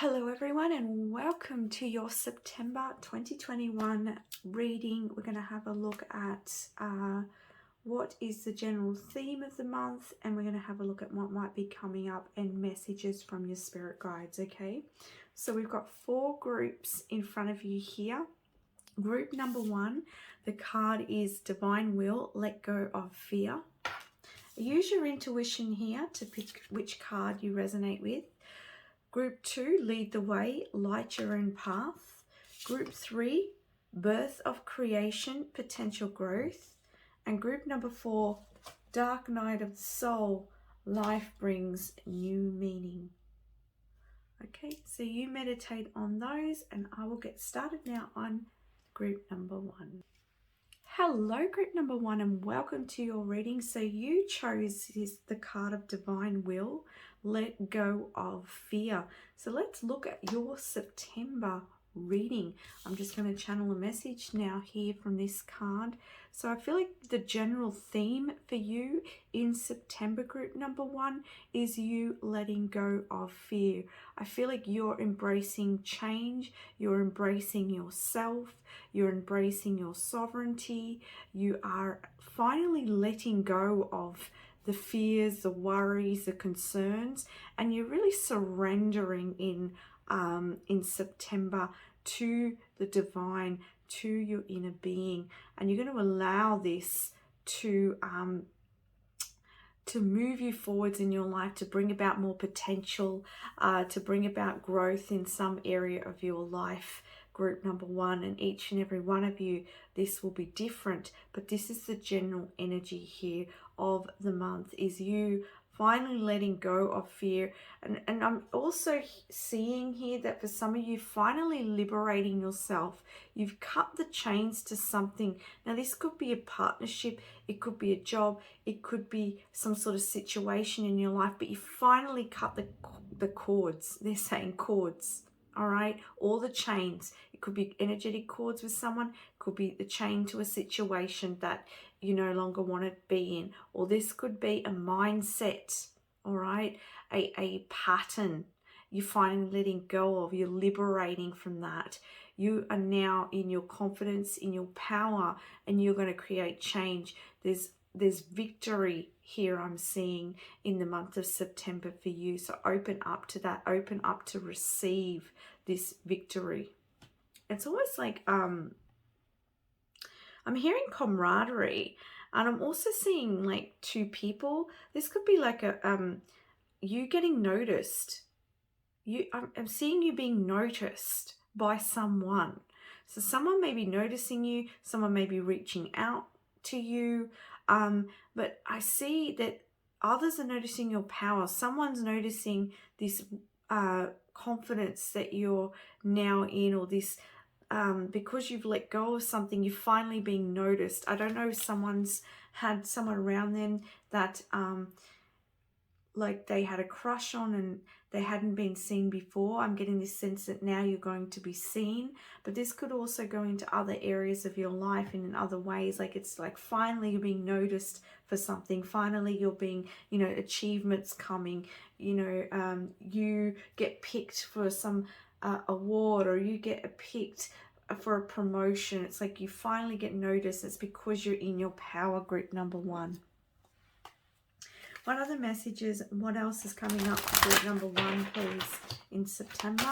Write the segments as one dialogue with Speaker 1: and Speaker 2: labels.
Speaker 1: Hello everyone and welcome to your September 2021 reading. We're going to have a look at what is the general theme of the month, and we're going to have a look at what might be coming up and messages from your spirit guides, okay? So we've got 4 groups in front of you here. Group number 1, the card is Divine Will, Let Go of Fear. Use your intuition here to pick which card you resonate with. Group 2, Lead the Way, Light Your Own Path. Group 3, Birth of Creation, Potential Growth. And group number 4, Dark Night of the Soul, Life Brings New Meaning. Okay, so you meditate on those and I will get started now on group number 1. Hello group number 1 and welcome to your reading. So you chose the card of Divine Will, Let Go of Fear. So let's look at your September reading. I'm just going to channel a message now here from this card. So I feel like the general theme for you in September, group number 1, is you letting go of fear. I feel like you're embracing change, you're embracing yourself, you're embracing your sovereignty, you are finally letting go of the fears, the worries, the concerns, and you're really surrendering in September to the divine, to your inner being, and you're going to allow this to move you forwards in your life, to bring about more potential, to bring about growth in some area of your life. Group number 1, and each and every one of you, this will be different, but this is the general energy here of the month, is you finally letting go of fear. And I'm also seeing here that for some of you, finally liberating yourself. You've cut the chains to something. Now this could be a partnership, it could be a job, it could be some sort of situation in your life, but you finally cut the cords. They're saying cords. All right, all the chains. It could be energetic cords with someone, it could be the chain to a situation that you no longer want to be in, or this could be a mindset, all right, a pattern you're finally letting go of, you're liberating from that. You are now in your confidence, in your power, and you're going to create change. There's victory here I'm seeing in the month of September for you. So open up to that, open up to receive this victory. It's almost like I'm hearing camaraderie, and I'm also seeing like 2 people. This could be like a you getting noticed. I'm seeing you being noticed by someone. So someone may be noticing you, someone may be reaching out to you, but I see that others are noticing your power. Someone's noticing this confidence that you're now in, or this because you've let go of something, you're finally being noticed. I don't know if someone's had someone around them that like they had a crush on and they hadn't been seen before. I'm getting this sense that now you're going to be seen, but this could also go into other areas of your life and in other ways. Like it's like finally you're being noticed for something. Finally you're being, achievements coming, you get picked for some award, or you get picked for a promotion. It's like you finally get noticed. It's because you're in your power, group number 1. What other messages, what else is coming up for group number 1, please, in September?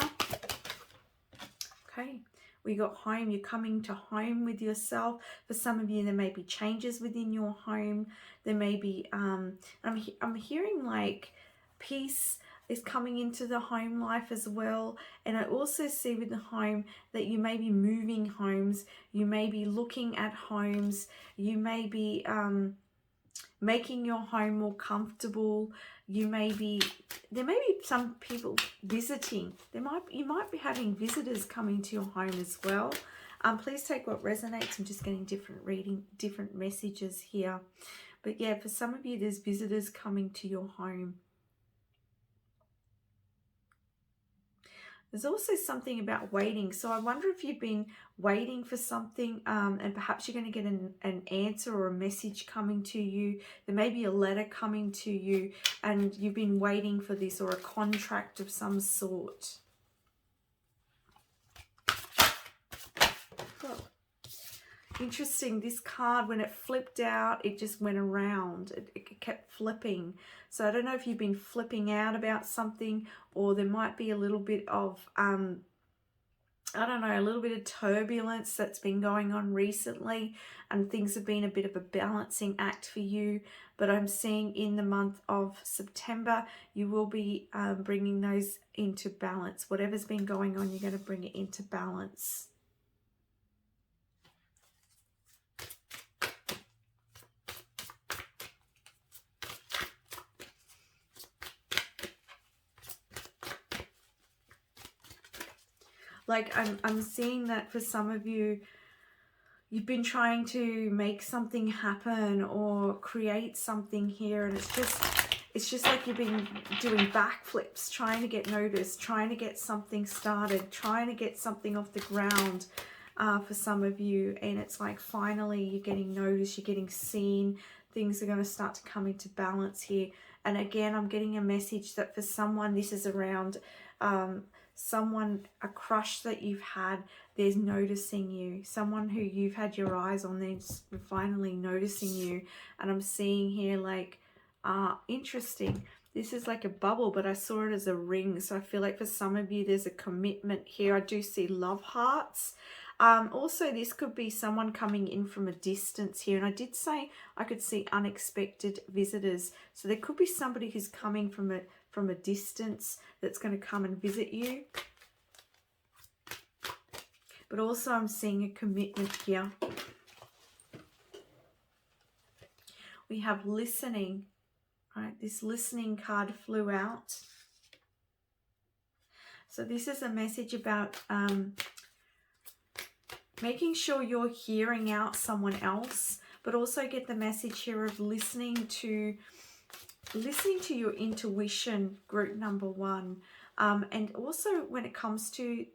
Speaker 1: Okay, we got home. You're coming to home with yourself. For some of you, there may be changes within your home. There may be, I'm hearing like peace is coming into the home life as well. And I also see with the home that you may be moving homes. You may be looking at homes. You may be making your home more comfortable. There may be some people visiting. You might be having visitors coming to your home as well. Please take what resonates. I'm just getting different messages here. But yeah, for some of you, there's visitors coming to your home. There's also something about waiting. So I wonder if you've been waiting for something, and perhaps you're going to get an answer or a message coming to you. There may be a letter coming to you and you've been waiting for this, or a contract of some sort. Look. Interesting, this card, when it flipped out, it just went around. It kept flipping. So I don't know if you've been flipping out about something, or there might be a little bit of, I don't know, a little bit of turbulence that's been going on recently, and things have been a bit of a balancing act for you. But I'm seeing in the month of September, you will be bringing those into balance. Whatever's been going on, you're going to bring it into balance. Like I'm seeing that for some of you, you've been trying to make something happen or create something here, and it's just like you've been doing backflips, trying to get noticed, trying to get something started, trying to get something off the ground for some of you. And it's like finally you're getting noticed, you're getting seen, things are going to start to come into balance here. And again, I'm getting a message that for someone, this is around someone, a crush that you've had, there's noticing you. Someone who you've had your eyes on, they're finally noticing you. And I'm seeing here like, interesting. This is like a bubble, but I saw it as a ring. So I feel like for some of you, there's a commitment here. I do see love hearts. Also, this could be someone coming in from a distance here. And I did say I could see unexpected visitors. So there could be somebody who's coming from a distance that's going to come and visit you. But also I'm seeing a commitment here. We have listening, right? This listening card flew out. So this is a message about making sure you're hearing out someone else, but also get the message here of listening to your intuition, group number one. And also when it comes to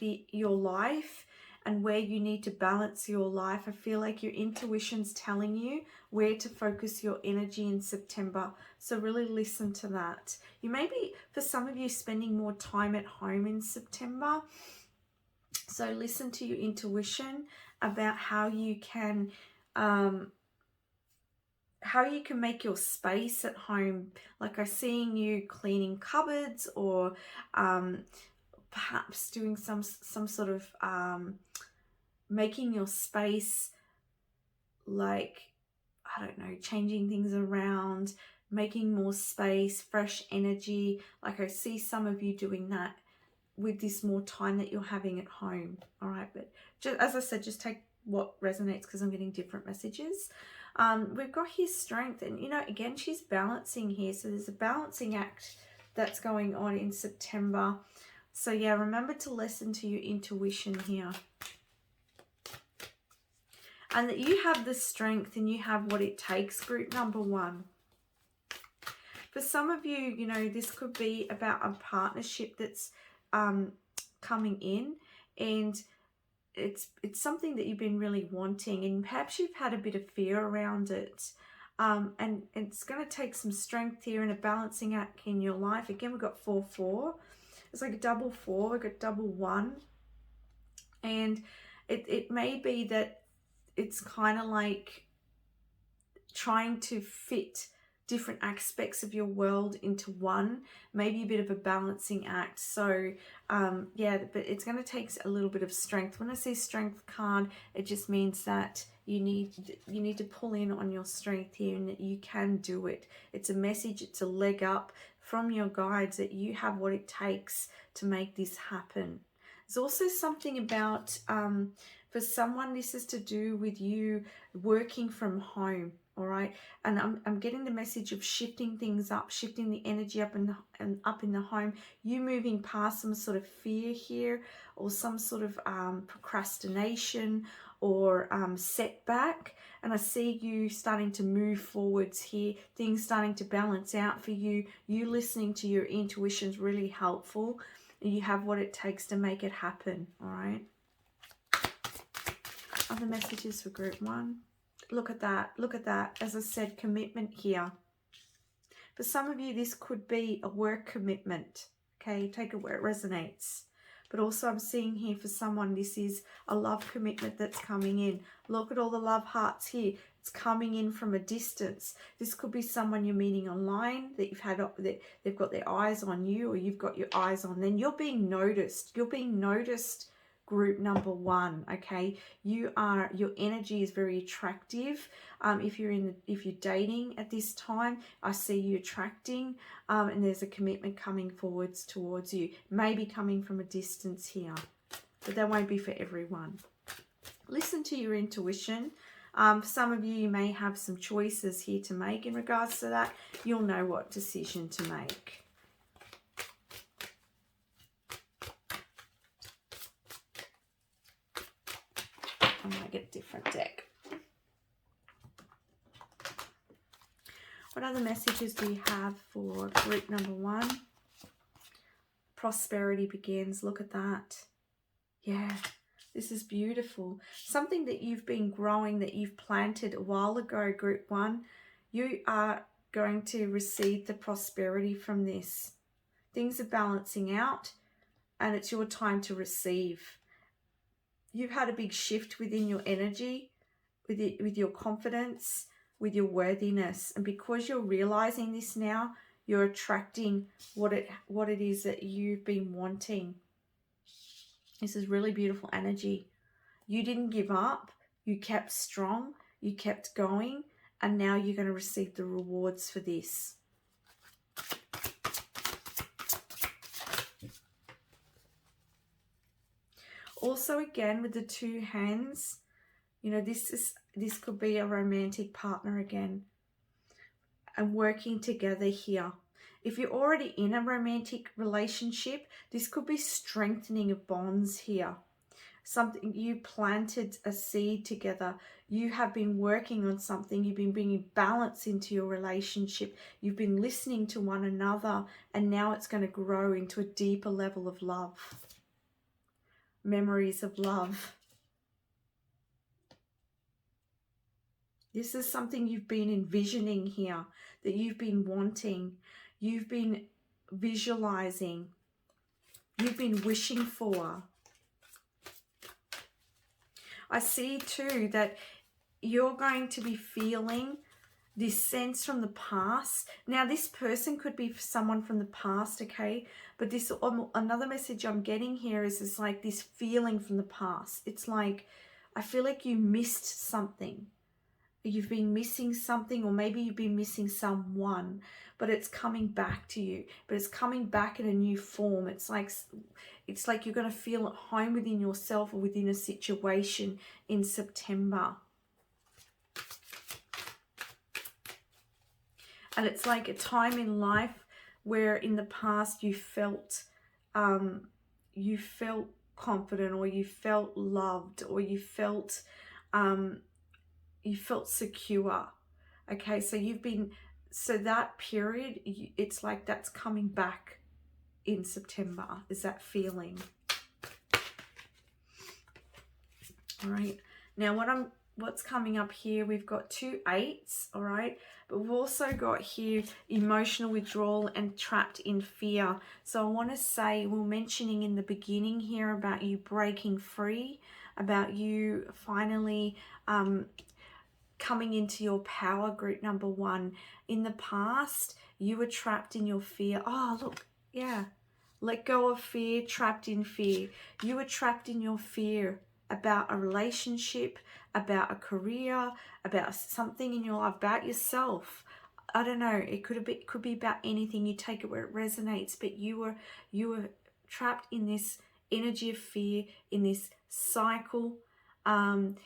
Speaker 1: your life and where you need to balance your life, I feel like your intuition's telling you where to focus your energy in September. So really listen to that. You may be, for some of you, spending more time at home in September. So listen to your intuition about how you can make your space at home. Like I'm seeing you cleaning cupboards, or perhaps doing some sort of making your space, like, I don't know, changing things around, making more space, fresh energy. Like I see some of you doing that with this more time that you're having at home. All right, but just, as I said, just take what resonates, because I'm getting different messages. We've got here strength, and again, she's balancing here. So there's a balancing act that's going on in September. So yeah, remember to listen to your intuition here. And that you have the strength and you have what it takes, group number one. For some of you, this could be about a partnership that's coming in, and it's something that you've been really wanting, and perhaps you've had a bit of fear around it. And it's going to take some strength here and a balancing act in your life. Again, we've got 4-4. It's like a double 4. We've got double 1. And it may be that it's kind of like trying to fit different aspects of your world into one, maybe a bit of a balancing act. So yeah, but it's going to take a little bit of strength. When I say strength card, it just means that you need to pull in on your strength here, and that you can do it. It's a message, it's a leg up from your guides that you have what it takes to make this happen. There's also something about for someone, this is to do with you working from home. All right, and I'm getting the message of shifting things up, shifting the energy up and up in the home. You moving past some sort of fear here, or some sort of procrastination or setback. And I see you starting to move forwards here. Things starting to balance out for you. You listening to your intuition is really helpful, and you have what it takes to make it happen. All right. Other messages for group one. Look at that. Look at that. As I said, commitment here. For some of you, this could be a work commitment. Okay, take it where it resonates. But also I'm seeing here for someone, this is a love commitment that's coming in. Look at all the love hearts here. It's coming in from a distance. This could be someone you're meeting online that you've had, that they've got their eyes on you, or you've got your eyes on them. You're being noticed. You're being noticed, group number one. Okay, your energy is very attractive. If you're dating at this time, I see you attracting, and there's a commitment coming forwards towards you, maybe coming from a distance here, but that won't be for everyone. Listen to your intuition. Some of you may have some choices here to make in regards to that. You'll know what decision to make. I'm going to get a different deck. What other messages do you have for group number one? Prosperity begins. Look at that. Yeah, this is beautiful. Something that you've been growing, that you've planted a while ago, group one. You are going to receive the prosperity from this. Things are balancing out, and it's your time to receive. You've had a big shift within your energy, with your confidence, with your worthiness. And because you're realizing this now, you're attracting what it is that you've been wanting. This is really beautiful energy. You didn't give up. You kept strong. You kept going. And now you're going to receive the rewards for this. Also, again, with the two hands, you know, this could be a romantic partner again, and working together here. If you're already in a romantic relationship, this could be strengthening of bonds here. Something, you planted a seed together. You have been working on something. You've been bringing balance into your relationship. You've been listening to one another, and now it's going to grow into a deeper level of love. Memories of love. This is something you've been envisioning here, that you've been wanting, you've been visualizing, you've been wishing for. I see too that you're going to be feeling this sense from the past. Now, this person could be someone from the past, okay? But this, another message I'm getting here is like this feeling from the past. It's like, I feel like you missed something. You've been missing something, or maybe you've been missing someone, but it's coming back to you. But it's coming back in a new form. It's like you're going to feel at home within yourself or within a situation in September. And it's like a time in life where in the past you felt confident, or you felt loved, or you felt secure. Okay, so that period, it's like that's coming back in September, is that feeling. All right, now what's coming up here, we've got 2 8s, all right, but we've also got here emotional withdrawal and trapped in fear. So I want to say, we're mentioning in the beginning here about you breaking free, about you finally coming into your power, group number one. In the past, you were trapped in your fear. Oh, look, yeah. Let go of fear, trapped in fear. You were trapped in your fear about a relationship, about a career, about something in your life, about yourself. I don't know. It could be about anything. You take it where it resonates. But you were trapped in this energy of fear, in this cycle, and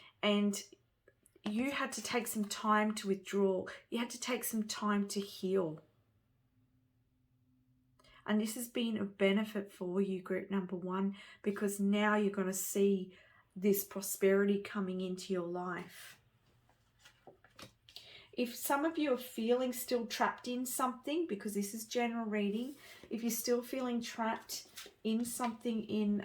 Speaker 1: you had to take some time to withdraw. You had to take some time to heal. And this has been a benefit for you, group number one, because now you're going to see this prosperity coming into your life. If some of you are feeling still trapped in something, because this is general reading, if you're still feeling trapped in something in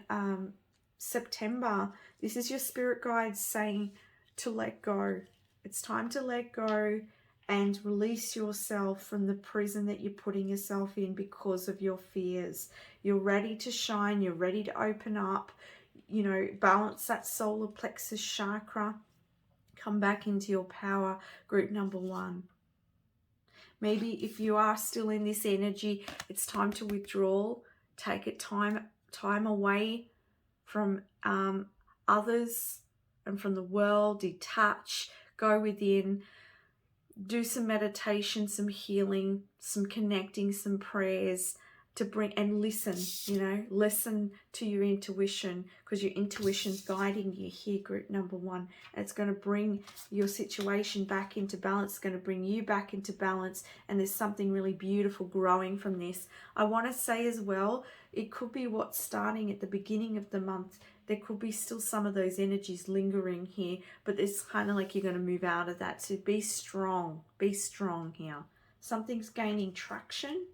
Speaker 1: September, this is your spirit guides saying to let go. It's time to let go and release yourself from the prison that you're putting yourself in because of your fears. You're ready to shine. You're ready to open up. You know, balance that solar plexus chakra. Come back into your power, group number 1. Maybe if you are still in this energy, it's time to withdraw. Take it time away from others and from the world. Detach. Go within. Do some meditation, some healing, some connecting, some prayers to bring, and listen, you know, listen to your intuition, because your intuition's guiding you here, group number 1. And it's going to bring your situation back into balance. It's going to bring you back into balance. And there's something really beautiful growing from this. I want to say as well, it could be what's starting at the beginning of the month. There could be still some of those energies lingering here, but it's kind of like you're going to move out of that. So be strong here. Something's gaining traction.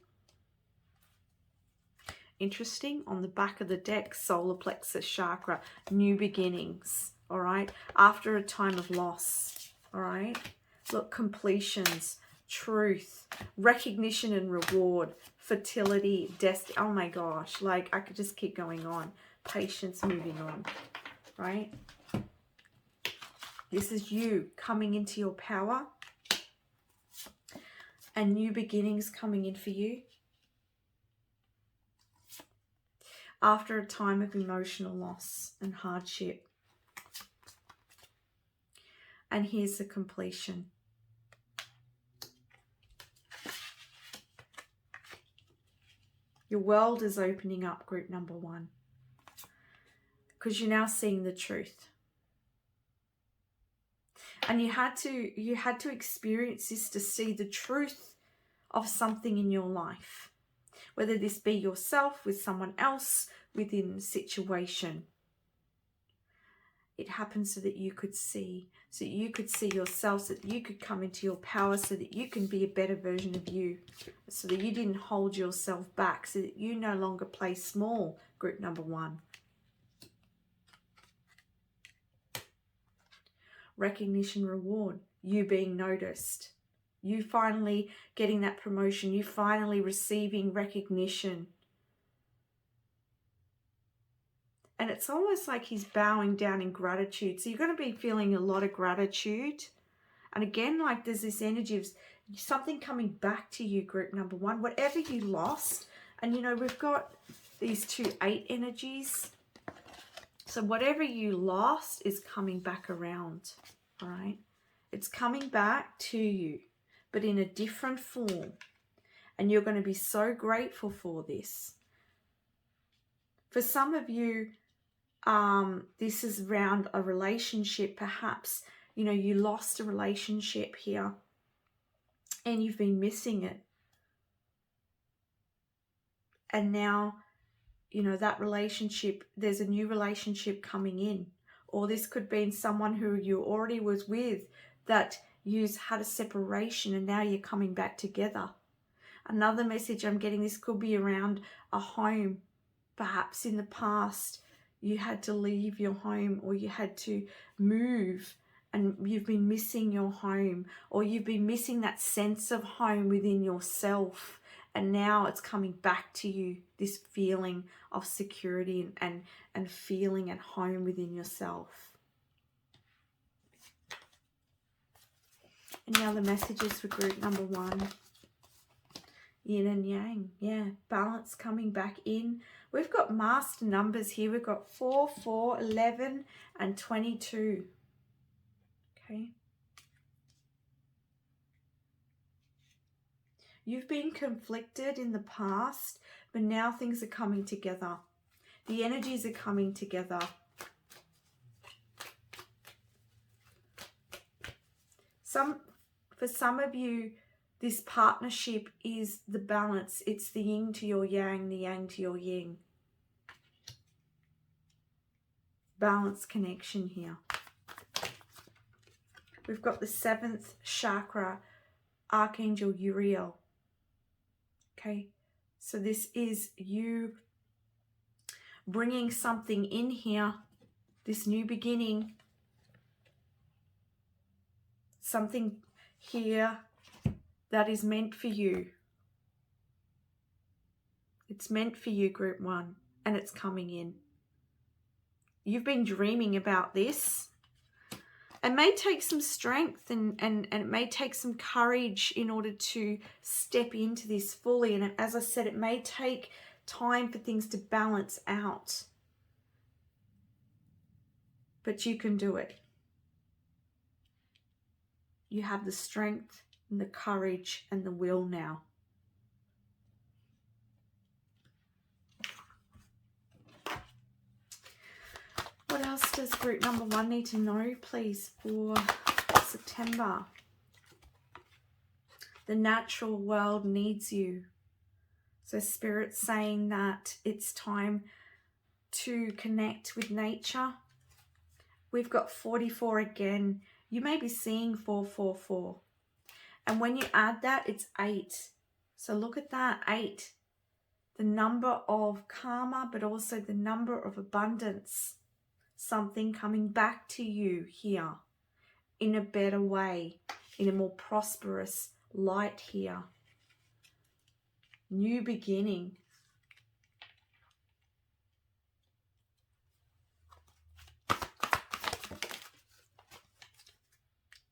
Speaker 1: Interesting, on the back of the deck, solar plexus chakra, new beginnings, all right? After a time of loss, all right? Look, completions, truth, recognition and reward, fertility, destiny. Oh my gosh, like I could just keep going on. Patience, moving on, right? This is you coming into your power and new beginnings coming in for you after a time of emotional loss and hardship. And here's the completion. Your world is opening up, group number 1, because you're now seeing the truth. And you had to experience this to see the truth of something in your life, whether this be yourself, with someone else, within the situation. It happened so that you could see, yourself, so that you could come into your power, so that you can be a better version of you, so that you didn't hold yourself back, so that you no longer play small, group number 1. Recognition, reward, you being noticed, you finally getting that promotion, you finally receiving recognition. And it's almost like he's bowing down in gratitude. So you're going to be feeling a lot of gratitude. And again, like there's this energy of something coming back to you, group number 1. Whatever you lost. And you know, we've got these 2-8 energies. So whatever you lost is coming back around. All right. It's coming back to you, but in a different form. And you're going to be so grateful for this. For some of you, this is around a relationship. Perhaps, you know, you lost a relationship here and you've been missing it. And now, you know, that relationship, there's a new relationship coming in. Or this could be someone who you already was with that you had a separation and now you're coming back together. Another message I'm getting, this could be around a home. Perhaps in the past you had to leave your home, or you had to move and you've been missing your home, or you've been missing that sense of home within yourself, and now it's coming back to you, this feeling of security and feeling at home within yourself. And now the messages for group number 1. Yin and yang, yeah, balance coming back in. We've got master numbers here. We've got 4, 4, 11, and 22. Okay. You've been conflicted in the past, but now things are coming together. The energies are coming together. For some of you, this partnership is the balance. It's the yin to your yang, the yang to your yin. Balance connection here. We've got the 7th chakra, Archangel Uriel. Okay, so this is you bringing something in here, this new beginning. Something here that is meant for you. It's meant for you, Group 1, and it's coming in. You've been dreaming about this. It may take some strength and it may take some courage in order to step into this fully. And as I said, it may take time for things to balance out. But you can do it. You have the strength and the courage and the will now. What else does group number 1 need to know, please, for September? The natural world needs you. So Spirit's saying that it's time to connect with nature. We've got 44 again. You may be seeing 444. And when you add that, it's 8. So look at that, 8. The number of karma, but also the number of abundance. Something coming back to you here in a better way, in a more prosperous light here. New beginning.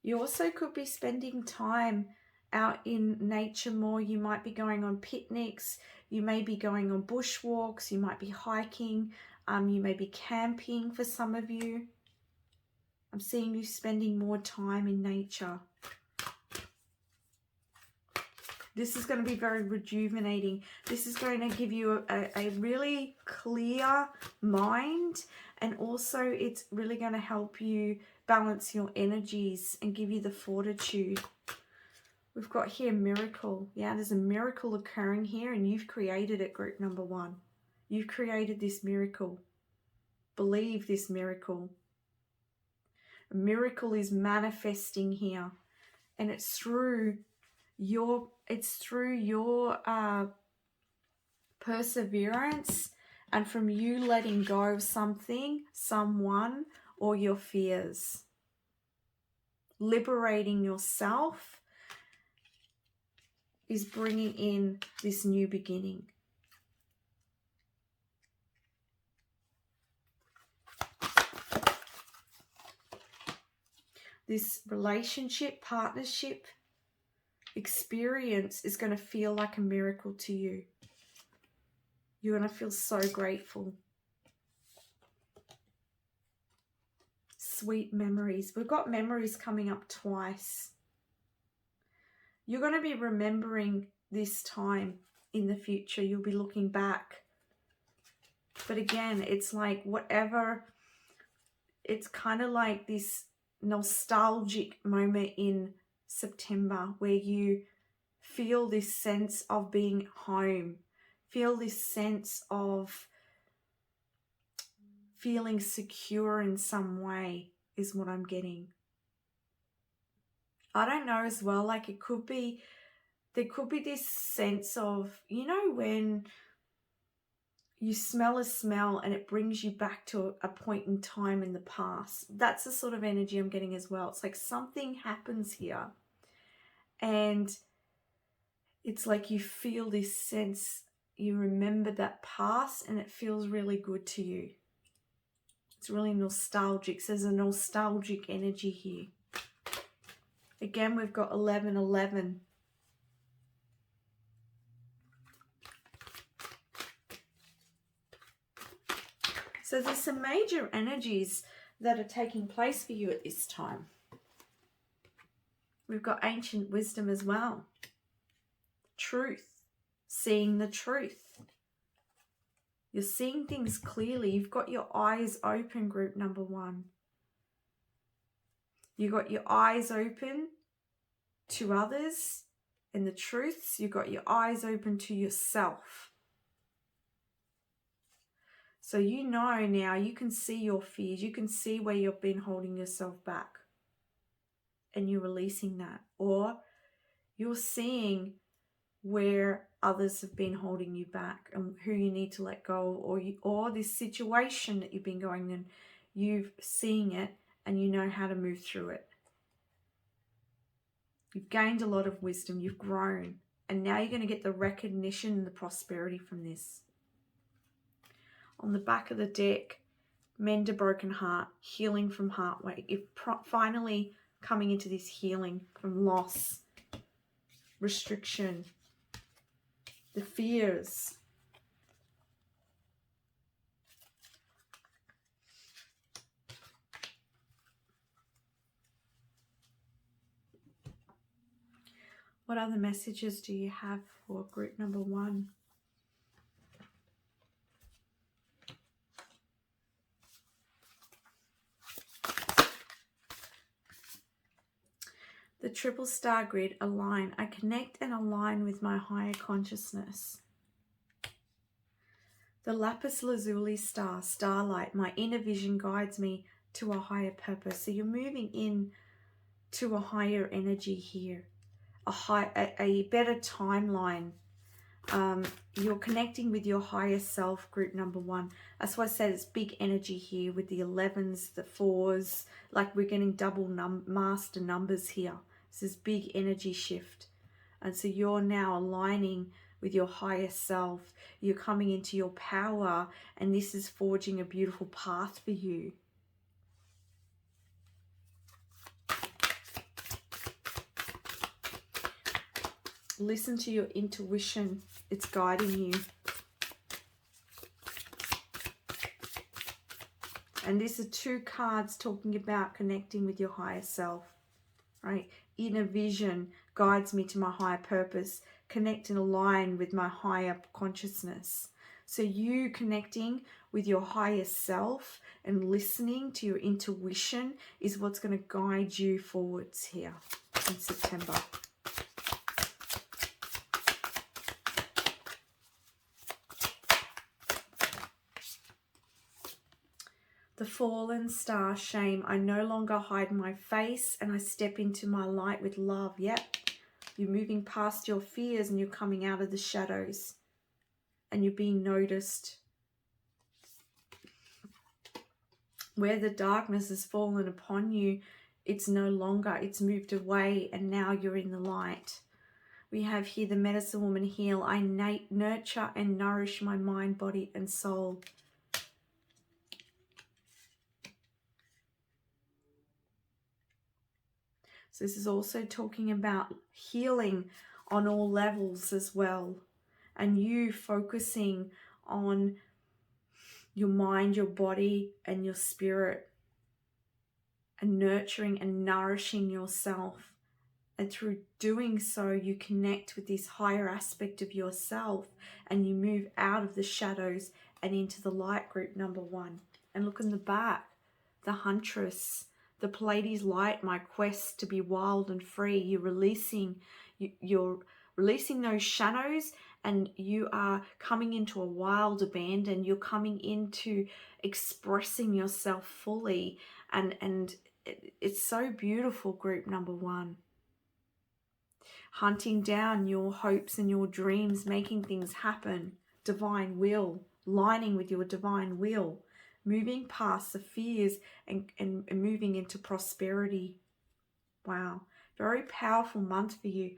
Speaker 1: You also could be spending time out in nature more. You might be going on picnics. You may be going on bushwalks. You might be hiking. You may be camping for some of you. I'm seeing you spending more time in nature. This is going to be very rejuvenating. This is going to give you a really clear mind, and also it's really going to help you balance your energies and give you the fortitude. We've got here miracle. Yeah, there's a miracle occurring here, and you've created it, group number 1. You've created this miracle. Believe this miracle. A miracle is manifesting here, and it's through your perseverance and from you letting go of something, someone, or your fears. Liberating yourself is bringing in this new beginning. This relationship, partnership, experience is going to feel like a miracle to you. You're going to feel so grateful. Sweet memories. We've got memories coming up twice. You're going to be remembering this time in the future. You'll be looking back. But again, it's like whatever, it's kind of like this nostalgic moment in September where you feel this sense of being home, feel this sense of feeling secure in some way is what I'm getting. I don't know as well, like there could be this sense of, you know, when you smell a smell and it brings you back to a point in time in the past. That's the sort of energy I'm getting as well. It's like something happens here and it's like you feel this sense, you remember that past and it feels really good to you. It's really nostalgic. So there's a nostalgic energy here. Again, we've got 1111. So there's some major energies that are taking place for you at this time. We've got ancient wisdom as well. Truth. Seeing the truth. You're seeing things clearly. You've got your eyes open, group number 1. You've got your eyes open to others and the truths. You've got your eyes open to yourself. So you know now, you can see your fears. You can see where you've been holding yourself back. And you're releasing that. Or you're seeing where others have been holding you back and who you need to let go of, or this situation that you've been going in, you've seen it and you know how to move through it. You've gained a lot of wisdom. You've grown. And now you're going to get the recognition and the prosperity from this. On the back of the deck, mend a broken heart, healing from heartbreak. You're finally coming into this healing from loss, restriction, the fears. What other messages do you have for group number 1? The triple star grid, align. I connect and align with my higher consciousness. The lapis lazuli star, starlight, my inner vision guides me to a higher purpose. So you're moving in to a higher energy here, a better timeline. You're connecting with your higher self, group number 1. That's why I said it's big energy here with the 11s, the 4s, like we're getting double master numbers here. This is big energy shift. And so you're now aligning with your higher self. You're coming into your power, and this is forging a beautiful path for you. Listen to your intuition. It's guiding you. And these are 2 cards talking about connecting with your higher self, right? Inner vision guides me to my higher purpose. Connect and align with my higher consciousness. So you connecting with your higher self and listening to your intuition is what's going to guide you forwards here in September. The fallen star, shame. I no longer hide my face and I step into my light with love. Yep. You're moving past your fears and you're coming out of the shadows and you're being noticed. Where the darkness has fallen upon you, it's no longer, it's moved away and now you're in the light. We have here the medicine woman, heal. I nurture and nourish my mind, body and soul. So this is also talking about healing on all levels as well. And you focusing on your mind, your body, and your spirit. And nurturing and nourishing yourself. And through doing so, you connect with this higher aspect of yourself. And you move out of the shadows and into the light, group number 1. And look in the back, the Huntress. The Pleiades light, my quest to be wild and free. You're releasing those shadows and you are coming into a wild abandon. You're coming into expressing yourself fully. And it's so beautiful, group number 1. Hunting down your hopes and your dreams, making things happen. Divine will, lining with your divine will. Moving past the fears and moving into prosperity. Wow. Very powerful month for you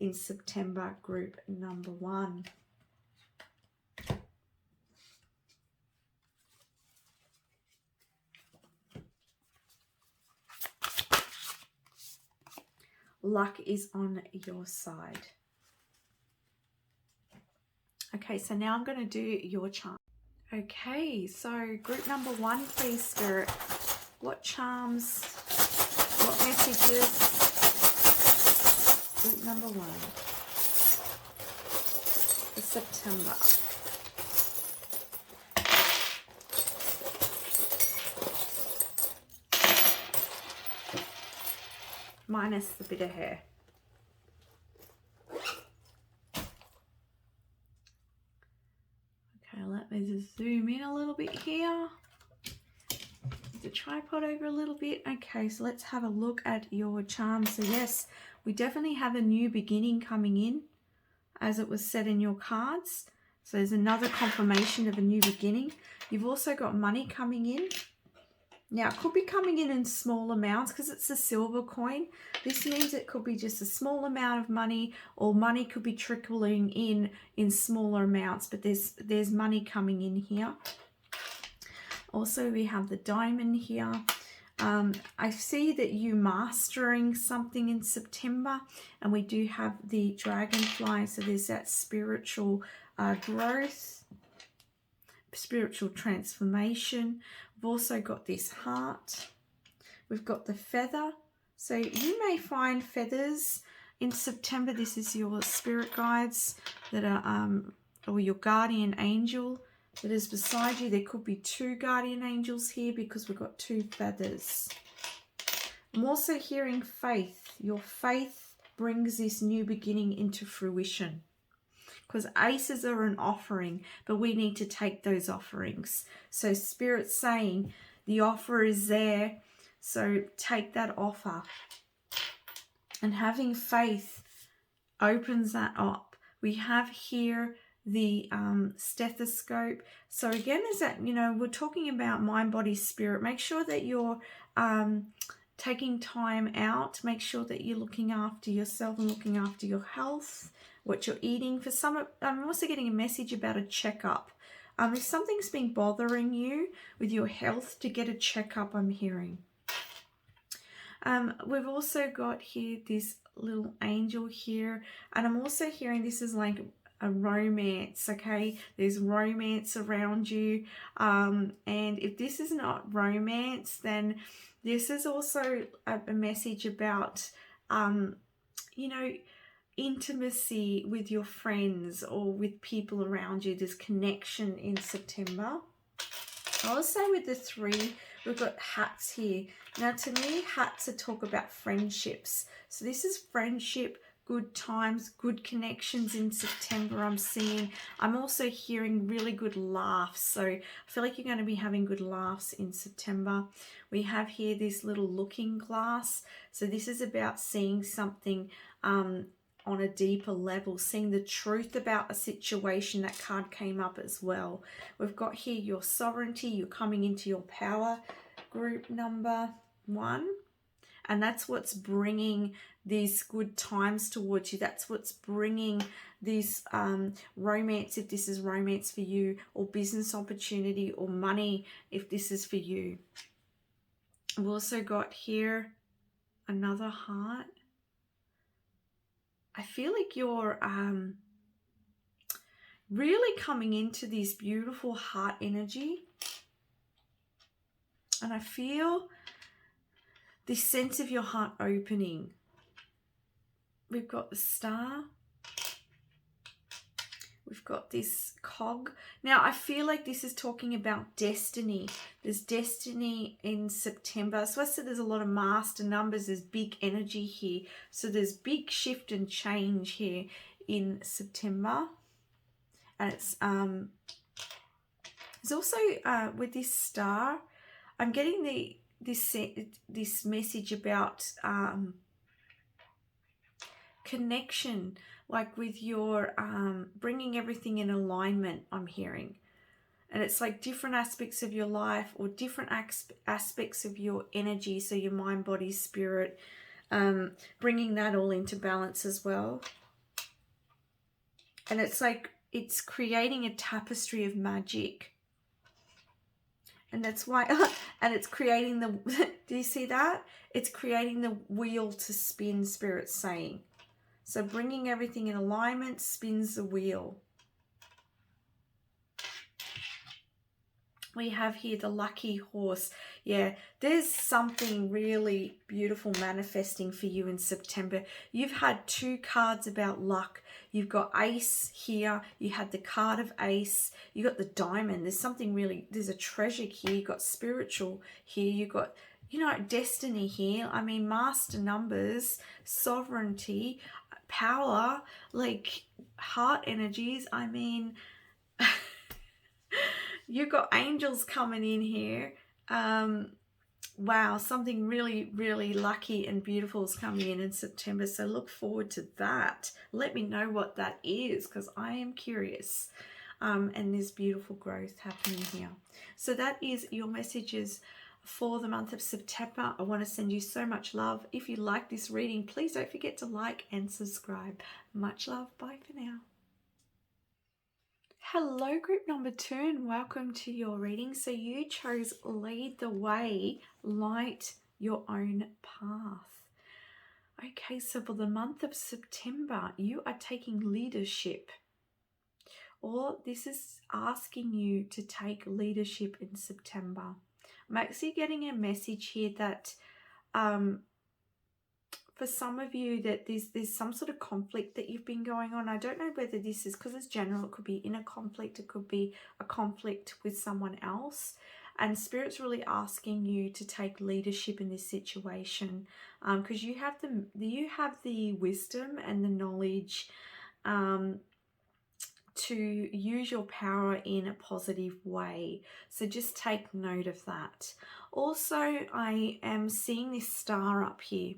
Speaker 1: in September, group number 1. Luck is on your side. Okay, so now I'm going to do your charm. Okay, so group number 1, please, Spirit. What charms, what messages? Group number 1 for September. Minus the bit of hair. Let me just zoom in a little bit here. The tripod over a little bit. Okay, so let's have a look at your charms. So yes, we definitely have a new beginning coming in, as it was said in your cards. So there's another confirmation of a new beginning. You've also got money coming in. Now, it could be coming in small amounts because it's a silver coin. This means it could be just a small amount of money, or money could be trickling in smaller amounts, but there's money coming in here. Also, we have the diamond here. I see that you mastering something in September, and we do have the dragonfly, so there's that spiritual growth, spiritual transformation. We've also got this heart. We've got the feather. So you may find feathers in September. This is your spirit guides that are, or your guardian angel that is beside you. There could be 2 guardian angels here because we've got 2 feathers. I'm also hearing faith. Your faith brings this new beginning into fruition. Because aces are an offering, but we need to take those offerings. So Spirit's saying the offer is there, so take that offer. And having faith opens that up. We have here the stethoscope. So again, is that, you know, we're talking about mind, body, spirit. Make sure that you're taking time out. Make sure that you're looking after yourself and looking after your health, what you're eating. For some, I'm also getting a message about a checkup. If something's been bothering you with your health, to get a checkup, I'm hearing. We've also got here this little angel here, and I'm also hearing this is like a romance, okay? There's romance around you, and if this is not romance, then this is also a message about, you know, intimacy with your friends or with people around you. There's connection in September. Also with the 3, we've got hats here. Now to me, hats are talk about friendships. So this is friendship, good times, good connections in September I'm seeing. I'm also hearing really good laughs. So I feel like you're going to be having good laughs in September. We have here this little looking glass. So this is about seeing something on a deeper level, seeing the truth about a situation. That card came up as well. We've got here your sovereignty. You're coming into your power group number 1. And that's what's bringing these good times towards you. That's what's bringing this romance, if this is romance for you, or business opportunity, or money, if this is for you. We've also got here another heart. I feel like you're really coming into this beautiful heart energy. And I feel this sense of your heart opening. We've got the star. We've got this cog. Now, I feel like this is talking about destiny. There's destiny in September. So I said there's a lot of master numbers. There's big energy here. So there's big shift and change here in September. And it's also with this star, I'm getting this message about connection, like with your bringing everything in alignment, I'm hearing. And it's like different aspects of your life, or different aspects of your energy, so your mind, body, spirit, bringing that all into balance as well. And it's like it's creating a tapestry of magic. And that's why, and it's creating the, do you see that? It's creating the wheel to spin, Spirit's saying. So bringing everything in alignment spins the wheel. We have here the lucky horse. Yeah, there's something really beautiful manifesting for you in September. You've had 2 cards about luck. You've got ace here. You had the card of ace. You got the diamond. There's something really, there's a treasure here. You got spiritual here. You got, you know, destiny here. I mean, master numbers, sovereignty, power, like heart energies. I mean, you've got angels coming in here. Wow, something really, really lucky and beautiful is coming in September. So look forward to that. Let me know what that is, because I am curious. And there's beautiful growth happening here. So that is your messages for the month of September. I want to send you so much love. If you like this reading, please don't forget to like and subscribe. Much love. Bye for now. Hello, group number 2, and welcome to your reading. So you chose Lead the Way, Light Your Own Path. Okay, so for the month of September, you are taking leadership. Or this is asking you to take leadership in September. I'm actually getting a message here that for some of you that there's some sort of conflict that you've been going on. I don't know whether this is, because it's general, it could be inner conflict, it could be a conflict with someone else, and Spirit's really asking you to take leadership in this situation, because you have the wisdom and the knowledge to use your power in a positive way. So just take note of that. Also, I am seeing this star up here.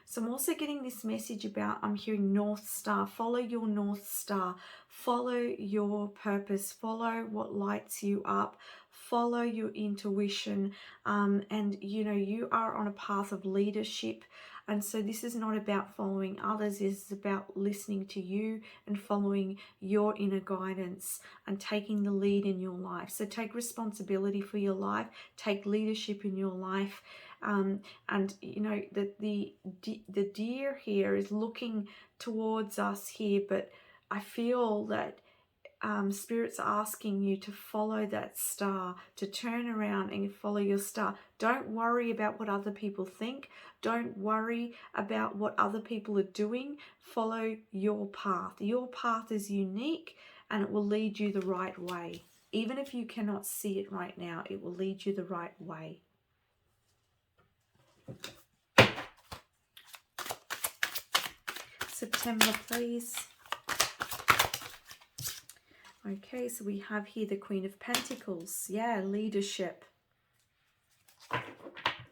Speaker 1: So I'm also getting this message about, I'm hearing North Star. Follow your North Star. Follow your purpose. Follow what lights you up. Follow your intuition. And you know, you are on a path of leadership. And so this is not about following others. This is about listening to you and following your inner guidance and taking the lead in your life. So take responsibility for your life. Take leadership in your life. And you know that the deer here is looking towards us here, but I feel that Spirit's asking you to follow that star, to turn around and follow your star. Don't worry about what other people think. Don't worry about what other people are doing. Follow your path. Your path is unique and it will lead you the right way. Even if you cannot see it right now, it will lead you the right way. September, please. Okay, so we have here the Queen of Pentacles. Yeah, leadership.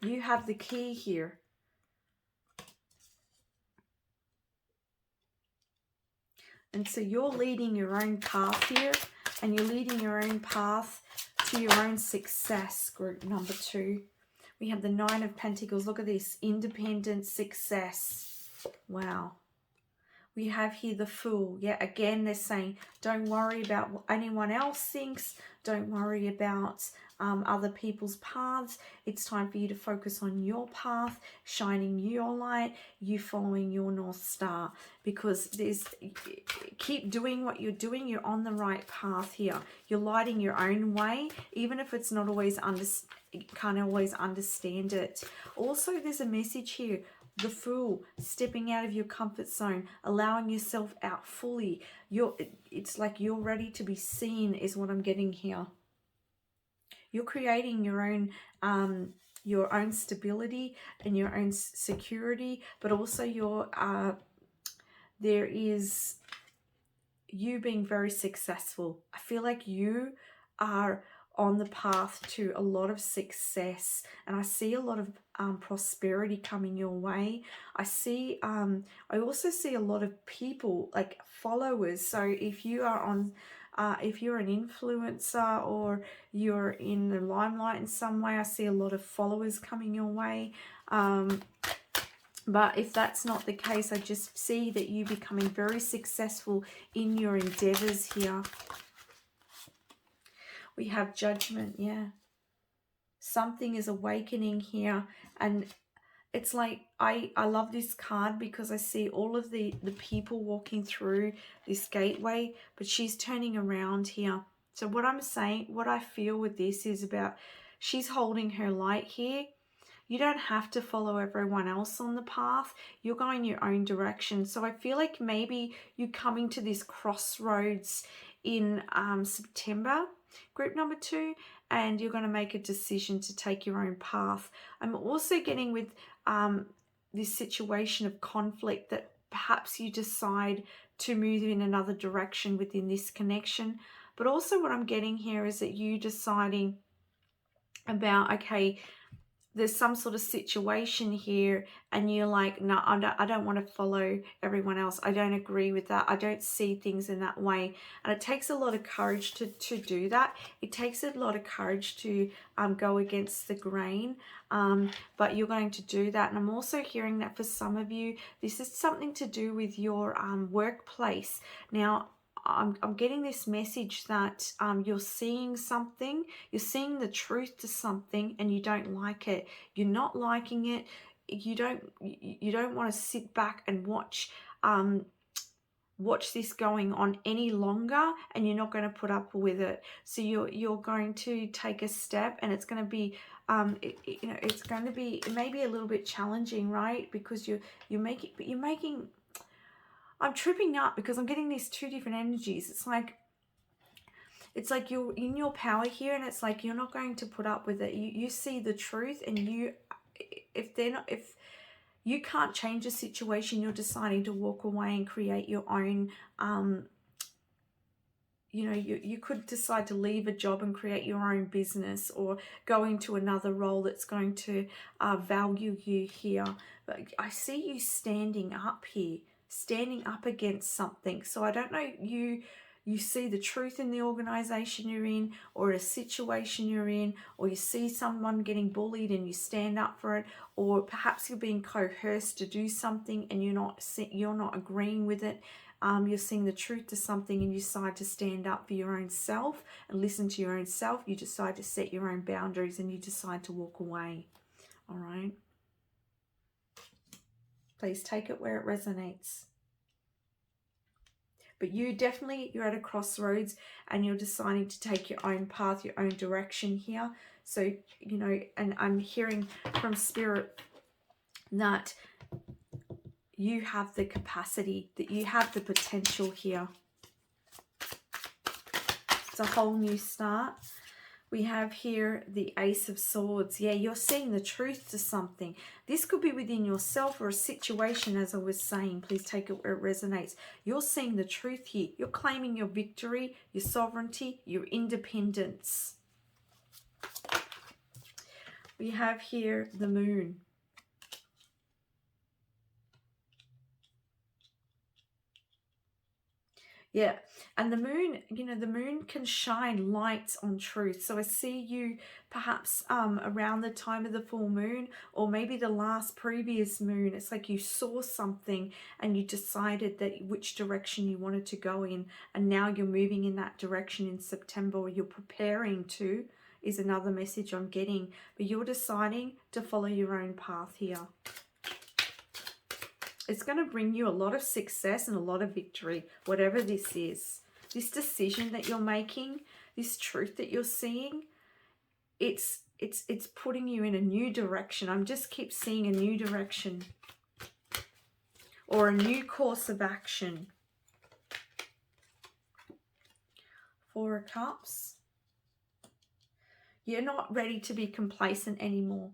Speaker 1: You have the key here. And so you're leading your own path here, and you're leading your own path to your own success, group number 2. We have the Nine of Pentacles. Look at this. Independent success. Wow. We have here the Fool. Yeah, again, they're saying, don't worry about what anyone else thinks. Don't worry about other people's paths. It's time for you to focus on your path, shining your light, you following your North Star. Because keep doing what you're doing. You're on the right path here. You're lighting your own way, even if it's not always can't always understand it. Also, there's a message here. The Fool, stepping out of your comfort zone, allowing yourself out fully. It's like you're ready to be seen is what I'm getting here. You're creating your own stability and your own security, but also there is you being very successful. I feel like you are on the path to a lot of success, and I see a lot of prosperity coming your way. I also see a lot of people, like followers. So if you are on if you're an influencer or you're in the limelight in some way, I see a lot of followers coming your way. But if that's not the case, I just see that you becoming very successful in your endeavors here. We have Judgment, yeah. Something is awakening here, and it's like I love this card because I see all of the people walking through this gateway, but she's turning around here. So what I'm saying, what I feel with this is about she's holding her light here. You don't have to follow everyone else on the path. You're going your own direction. So I feel like maybe you're coming to this crossroads in September, group number 2, and you're going to make a decision to take your own path. I'm also getting with this situation of conflict that perhaps you decide to move in another direction within this connection. But also what I'm getting here is that you deciding about, okay, there's some sort of situation here and you're like, no, I don't want to follow everyone else. I don't agree with that. I don't see things in that way. And it takes a lot of courage to do that. It takes a lot of courage to go against the grain, but you're going to do that. And I'm also hearing that for some of you, this is something to do with your workplace. Now, I'm getting this message that you're seeing something, you're seeing the truth to something and you don't like it. You're not liking it. You don't want to sit back and watch this going on any longer, and you're not going to put up with it. So you're going to take a step, and it's going to be it's going to be maybe a little bit challenging, right? Because you're making I'm tripping up because I'm getting these two different energies. It's like you're in your power here, and it's like you're not going to put up with it. You see the truth, and if you can't change a situation, you're deciding to walk away and create your own. You could decide to leave a job and create your own business, or go into another role that's going to value you here. But I see you standing up here, standing up against something. So I don't know, you see the truth in the organization you're in, or a situation you're in, or you see someone getting bullied and you stand up for it, or perhaps you're being coerced to do something and you're not agreeing with it. You're seeing the truth to something and you decide to stand up for your own self and listen to your own self. You decide to set your own boundaries and you decide to walk away. All right. Please take it where it resonates. But you're at a crossroads and you're deciding to take your own path, your own direction here. So, and I'm hearing from Spirit that you have the capacity, that you have the potential here. It's a whole new start. We have here the Ace of Swords. Yeah, you're seeing the truth to something. This could be within yourself or a situation, as I was saying. Please take it where it resonates. You're seeing the truth here. You're claiming your victory, your sovereignty, your independence. We have here the Moon. Yeah, and the moon, the moon can shine lights on truth. So I see you perhaps around the time of the full moon, or maybe the last previous moon. It's like you saw something and you decided that which direction you wanted to go in, and now you're moving in that direction in September, or you're preparing to, is another message I'm getting. But you're deciding to follow your own path here. It's going to bring you a lot of success and a lot of victory, whatever this is. This decision that you're making, this truth that you're seeing, it's putting you in a new direction. I just keep seeing a new direction or a new course of action. Four of Cups. You're not ready to be complacent anymore.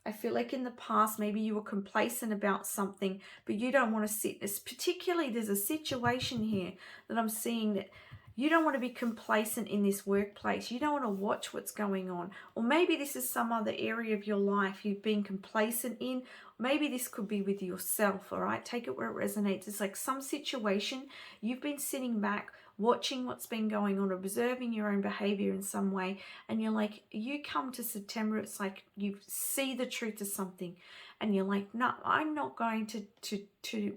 Speaker 1: I feel like in the past, maybe you were complacent about something, but you don't want to sit. Particularly, there's a situation here that I'm seeing that you don't want to be complacent in this workplace. You don't want to watch what's going on. Or maybe this is some other area of your life you've been complacent in. Maybe this could be with yourself, all right? Take it where it resonates. It's like some situation you've been sitting back, watching what's been going on, observing your own behavior in some way, and you're like, you come to September, it's like you see the truth of something and you're like, no, I'm not going to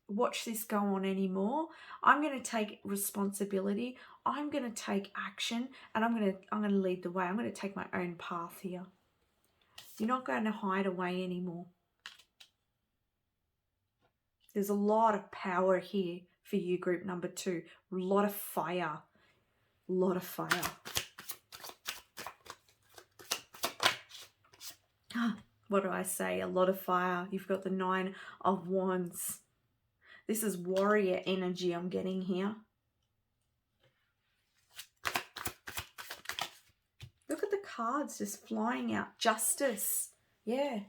Speaker 1: watch this go on anymore. I'm going to take responsibility. I'm going to take action, and I'm going to lead the way. I'm going to take my own path here. You're not going to hide away anymore. There's a lot of power here for you, group number 2. A lot of fire. A lot of fire. What do I say? A lot of fire. You've got the 9 of Wands. This is warrior energy I'm getting here. Look at the cards just flying out. Justice. Yeah.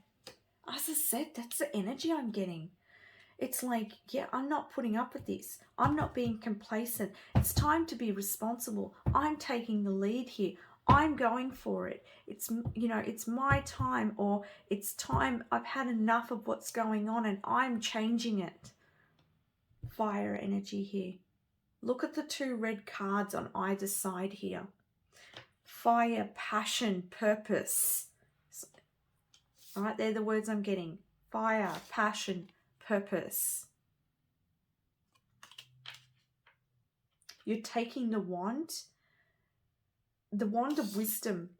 Speaker 1: As I said, that's the energy I'm getting. It's like, yeah, I'm not putting up with this. I'm not being complacent. It's time to be responsible. I'm taking the lead here. I'm going for it. It's, you know, it's my time, or it's time, I've had enough of what's going on and I'm changing it. Fire energy here. Look at the two red cards on either side here. Fire, passion, purpose. All right, they're the words I'm getting. Fire, passion, purpose. You're taking the wand of wisdom,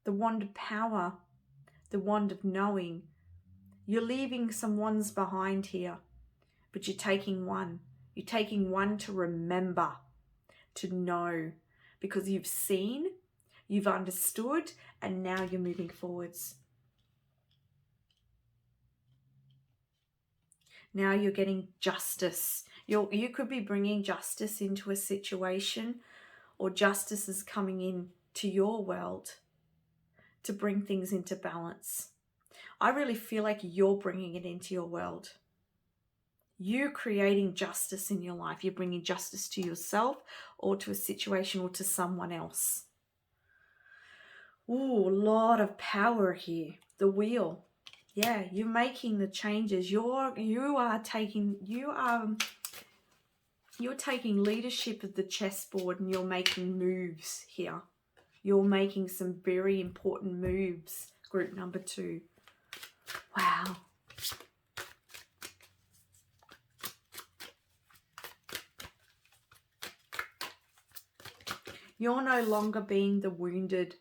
Speaker 1: the wand of power, the wand of knowing. You're leaving some wands behind here, but you're taking one. You're taking one to remember, to know, because you've seen, you've understood, and now you're moving forwards. Now you're getting justice. You could be bringing justice into a situation, or justice is coming in to your world to bring things into balance. I really feel like you're bringing it into your world. You're creating justice in your life. You're bringing justice to yourself, or to a situation, or to someone else. Ooh, a lot of power here. The wheel. Yeah, you're making the changes. You're taking leadership of the chessboard, and you're making moves here. You're making some very important moves, group number 2. Wow. You're no longer being the wounded.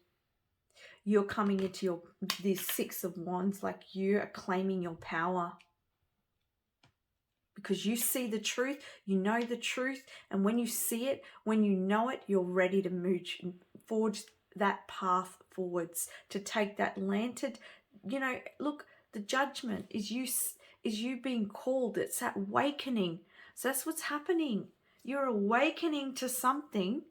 Speaker 1: You're coming into this 6 of Wands like you are claiming your power. Because you see the truth, you know the truth, and when you see it, when you know it, you're ready to forge that path forwards, to take that lantern. You know, look, the judgment is you being called. It's that awakening. So that's what's happening. You're awakening to something.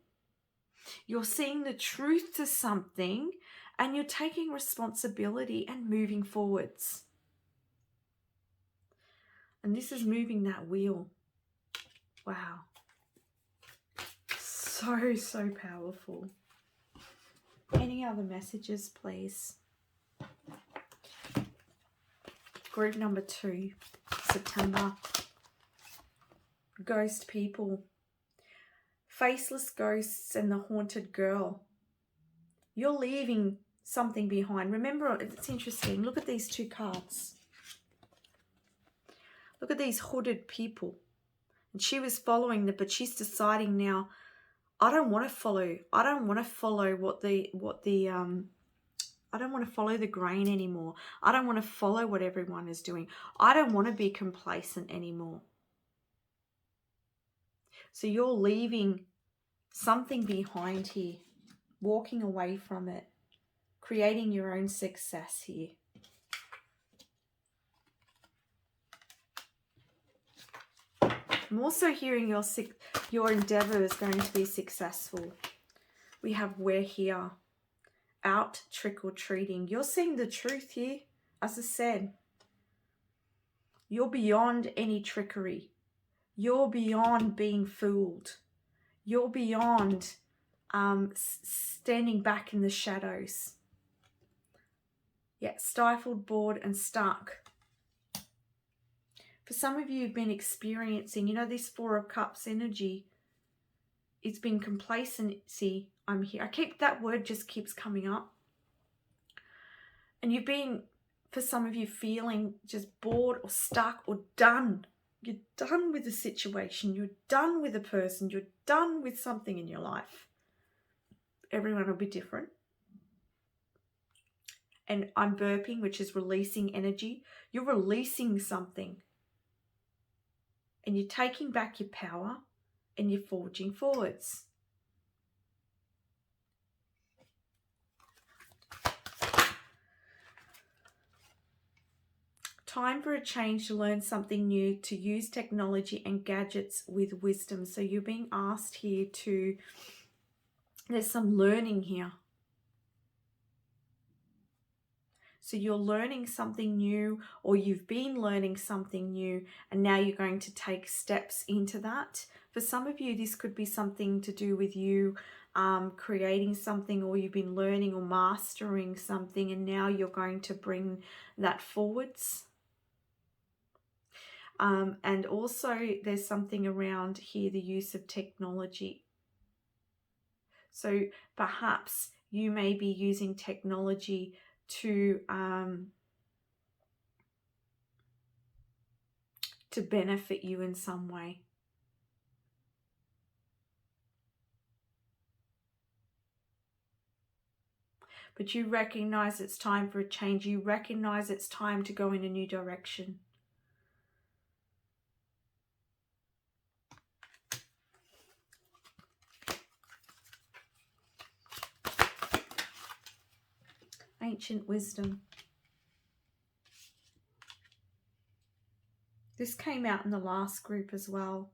Speaker 1: You're seeing the truth to something, and you're taking responsibility and moving forwards. And this is moving that wheel. Wow. So, so powerful. Any other messages, please? Group number 2, September. Ghost people. Faceless ghosts and the haunted girl. You're leaving something behind. Remember, it's interesting. Look at these 2 cards. Look at these hooded people. And she was following them, but she's deciding now, I don't want to follow I don't want to follow the grain anymore. I don't want to follow what everyone is doing. I don't want to be complacent anymore. So you're leaving something behind here, walking away from it, creating your own success here. I'm also hearing your endeavor is going to be successful. We have we're here, out trick-or-treating. You're seeing the truth here. As I said, you're beyond any trickery. You're beyond being fooled. You're beyond standing back in the shadows. Yeah, stifled, bored, and stuck. For some of you, you've been experiencing, this 4 of Cups energy. It's been complacency. I'm here. That word just keeps coming up. And you've been, for some of you, feeling just bored or stuck or done. You're done with the situation. You're done with a person. You're done with something in your life. Everyone will be different. And I'm burping, which is releasing energy. You're releasing something. And you're taking back your power, and you're forging forwards. Time for a change, to learn something new, to use technology and gadgets with wisdom. So you're being asked here there's some learning here. So you're learning something new, or you've been learning something new, and now you're going to take steps into that. For some of you, this could be something to do with you creating something, or you've been learning or mastering something, and now you're going to bring that forwards. And also there's something around here, the use of technology. So perhaps you may be using technology to benefit you in some way. But you recognize it's time for a change. You recognize it's time to go in a new direction. Ancient wisdom. This came out in the last group as well.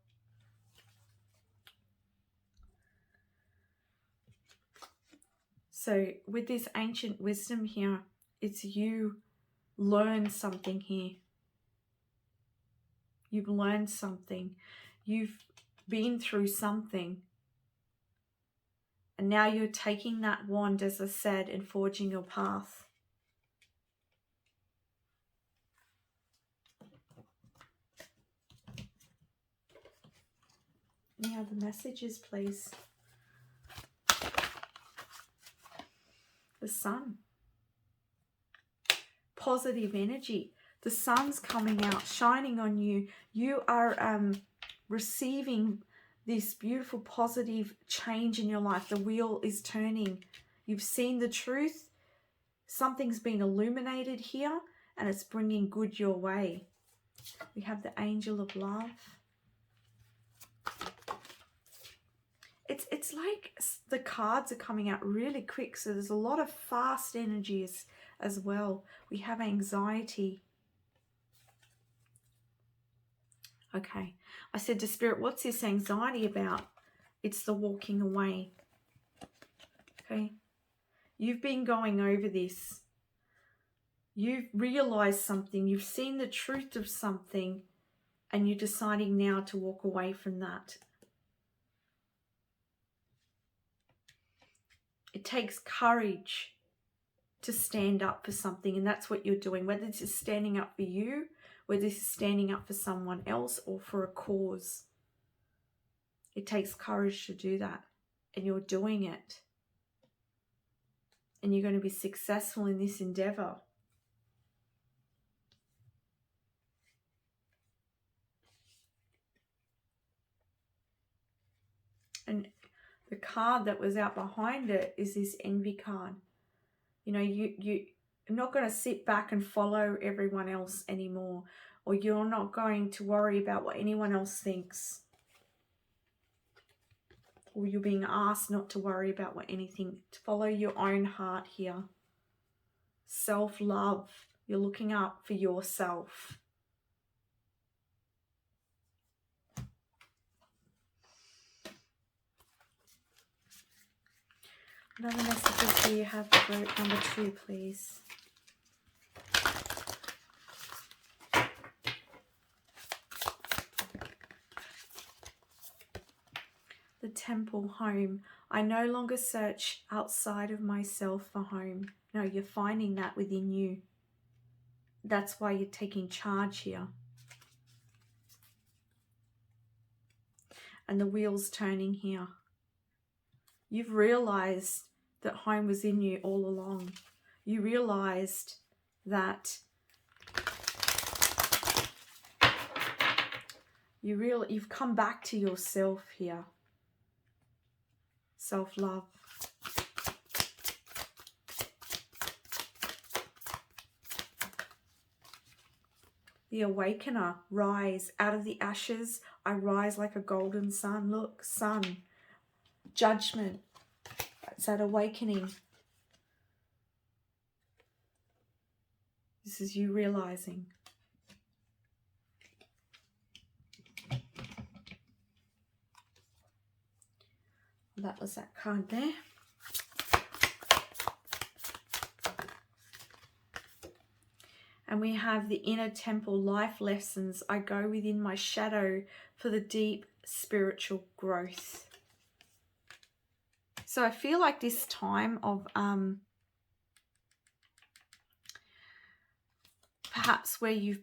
Speaker 1: So with this ancient wisdom here, it's you learn something here. You've learned something. You've been through something. And now you're taking that wand, as I said, and forging your path. Any other messages, please? The sun. Positive energy. The sun's coming out, shining on you. You are receiving this beautiful positive change in your life. The wheel is turning. You've seen the truth. Something's been illuminated here, and it's bringing good your way. We have the angel of love. It's like the cards are coming out really quick, so there's a lot of fast energies as well. We have anxiety. Okay, I said to Spirit, what's this anxiety about? It's the walking away. Okay, you've been going over this. You've realized something. You've seen the truth of something, and you're deciding now to walk away from that. It takes courage to stand up for something, and that's what you're doing. Whether this is standing up for you, whether this is standing up for someone else, or for a cause. It takes courage to do that, and you're doing it. And you're going to be successful in this endeavor. And the card that was out behind it is this envy card. You know, you're not going to sit back and follow everyone else anymore, or you're not going to worry about what anyone else thinks, or you're being asked not to worry about what anything, to follow your own heart here. Self-love. You're looking out for yourself. Another messages here you have for group number 2, please. The temple, home. I no longer search outside of myself for home. No, you're finding that within you. That's why you're taking charge here. And the wheel's turning here. You've realized that home was in you all along. You realized that you've come back to yourself here. Self-love. The awakener, rise out of the ashes. I rise like a golden sun. Look, sun, judgment. It's that awakening. This is you realizing. That was that card there. And we have the inner temple, life lessons. I go within my shadow for the deep spiritual growth. So I feel like this time of perhaps where you've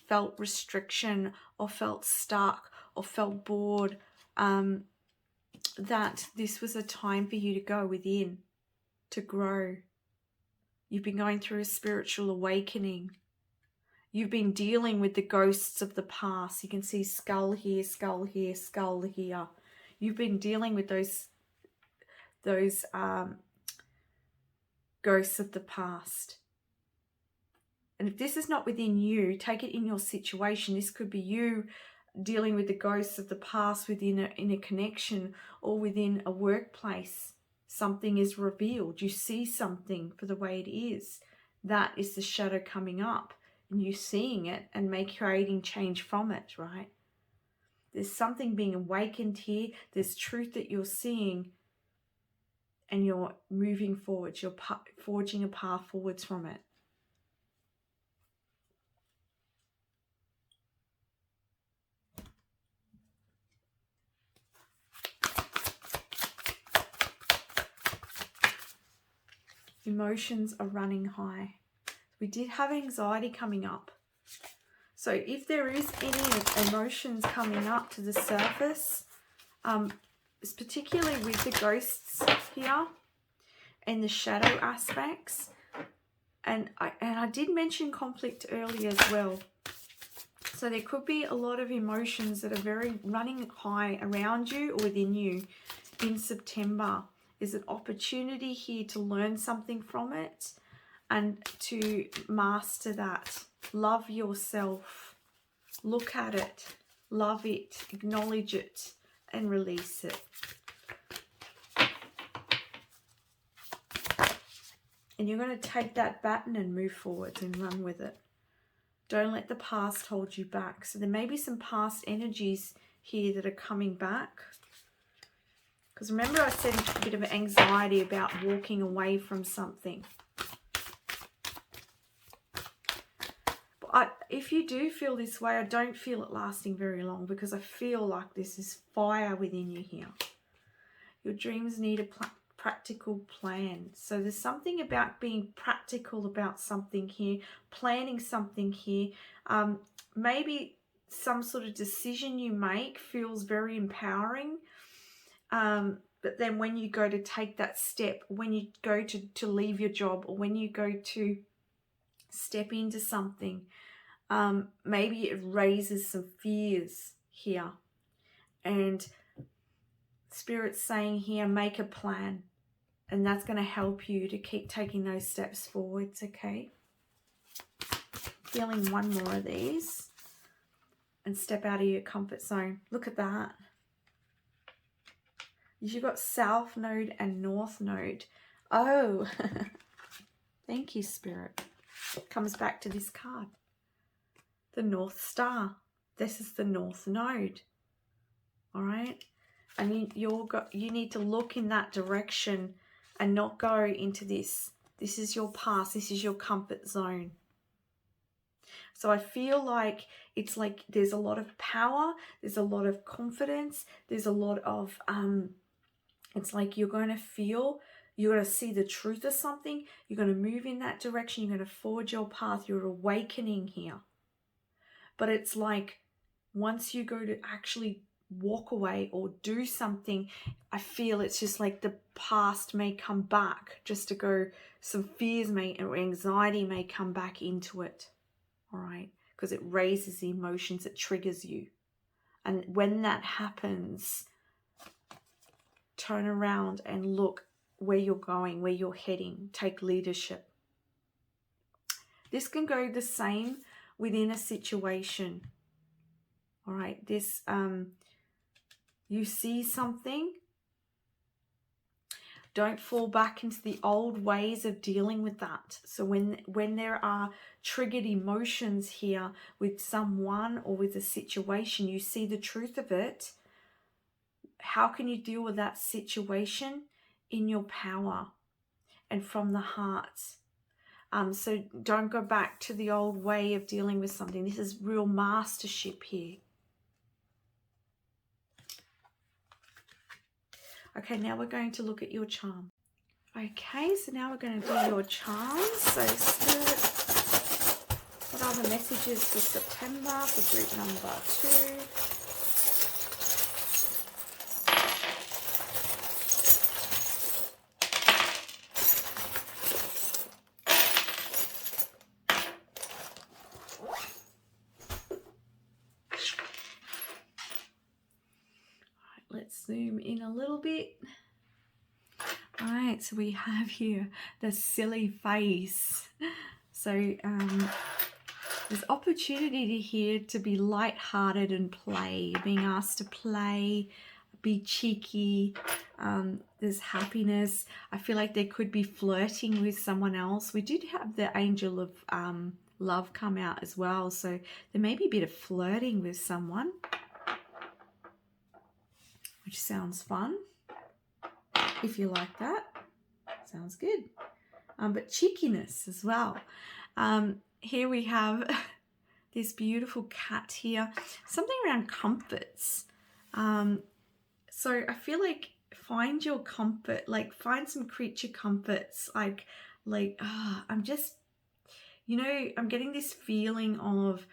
Speaker 1: felt restriction or felt stuck or felt bored, that this was a time for you to go within, to grow. You've been going through a spiritual awakening. You've been dealing with the ghosts of the past. You can see skull here, skull here, skull here. You've been dealing with those ghosts of the past. And if this is not within you, take it in your situation. This could be you dealing with the ghosts of the past in a connection or within a workplace. Something is revealed. You see something for the way it is. That is the shadow coming up. And you seeing it and creating change from it, right? There's something being awakened here. There's truth that you're seeing, and you're moving forward. You're forging a path forwards from it. Emotions are running high. We did have anxiety coming up. So if there is any emotions coming up to the surface, it's particularly with the ghosts here and the shadow aspects. And I did mention conflict earlier as well. So there could be a lot of emotions that are very running high around you or within you in September. There's an opportunity here to learn something from it and to master that. Love yourself. Look at it. Love it. Acknowledge it and release it. And you're going to take that baton and move forward and run with it. Don't let the past hold you back. So there may be some past energies here that are coming back. Because remember I said a bit of anxiety about walking away from something. But if you do feel this way, I don't feel it lasting very long, because I feel like this is fire within you here. Your dreams need a practical plan. So there's something about being practical about something here, planning something here. Maybe some sort of decision you make feels very empowering. But then when you go to take that step, when you go to leave your job, or when you go to step into something, maybe it raises some fears here. And Spirit's saying here, make a plan. And that's going to help you to keep taking those steps forwards, okay? Feeling one more of these. And step out of your comfort zone. Look at that. You've got South Node and North Node. Oh, thank you, Spirit. Comes back to this card. The North Star. This is the North Node. All right? And you need to look in that direction and not go into this. This is your past. This is your comfort zone. So I feel like it's like there's a lot of power. There's a lot of confidence. There's a lot of, it's like you're going to see the truth of something. You're going to move in that direction. You're going to forge your path. You're awakening here. But it's like once you go to actually walk away or do something, I feel it's just like the past may come back just to go, some fears or anxiety may come back into it. All right, because it raises the emotions, it triggers you. And when that happens, turn around and look where you're going, where you're heading. Take leadership. This can go the same within a situation. All right, this, you see something, don't fall back into the old ways of dealing with that. So when there are triggered emotions here with someone or with a situation, you see the truth of it. How can you deal with that situation? In your power and from the heart. So don't go back to the old way of dealing with something. This is real mastership here. Okay, now we're going to look at your charm. Okay, so now we're going to do your charms. So Spirit, what are the messages for September for group number 2? Let's zoom in a little bit. All right, so we have here the silly face. So there's opportunity here to be lighthearted and play, being asked to play, be cheeky. There's happiness. I feel like there could be flirting with someone else. We did have the angel of love come out as well, so there may be a bit of flirting with someone, which sounds fun. If you like that, sounds good. But cheekiness as well. Here we have this beautiful cat here. Something around comforts. So I feel like find your comfort, like find some creature comforts. I'm just, I'm getting this feeling of,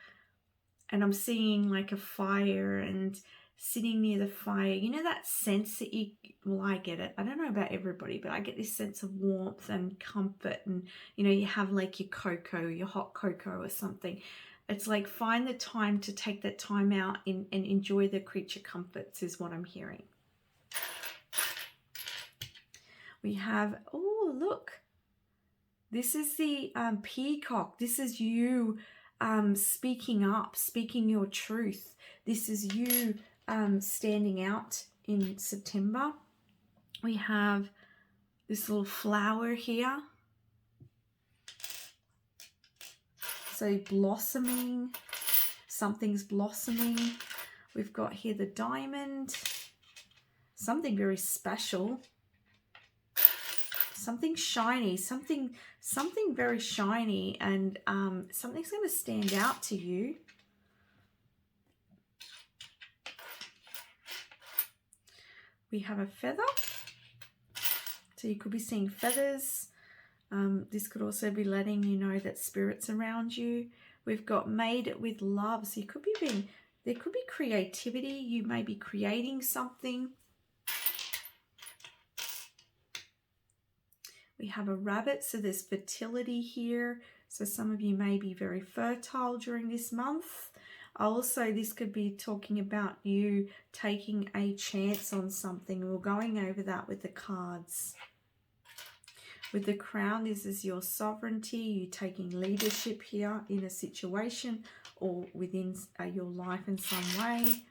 Speaker 1: and I'm seeing like a fire and sitting near the fire, that sense that I get it. I don't know about everybody, but I get this sense of warmth and comfort, and you have like your cocoa, your hot cocoa or something. It's like find the time to take that time out and enjoy the creature comforts is what I'm hearing. We have, oh look, this is the peacock. This is you speaking up, speaking your truth. This is you standing out in September. We have this little flower here. So blossoming, something's blossoming. We've got here the diamond, something very special, something shiny, something very shiny, and something's going to stand out to you. We have a feather, so you could be seeing feathers. This could also be letting you know that spirit's around you. We've got made with love, so you could be there could be creativity. You may be creating something. We have a rabbit, so there's fertility here. So some of you may be very fertile during this month. Also, this could be talking about you taking a chance on something. We're going over that with the cards. With the crown, this is your sovereignty, you taking leadership here in a situation or within your life in some way.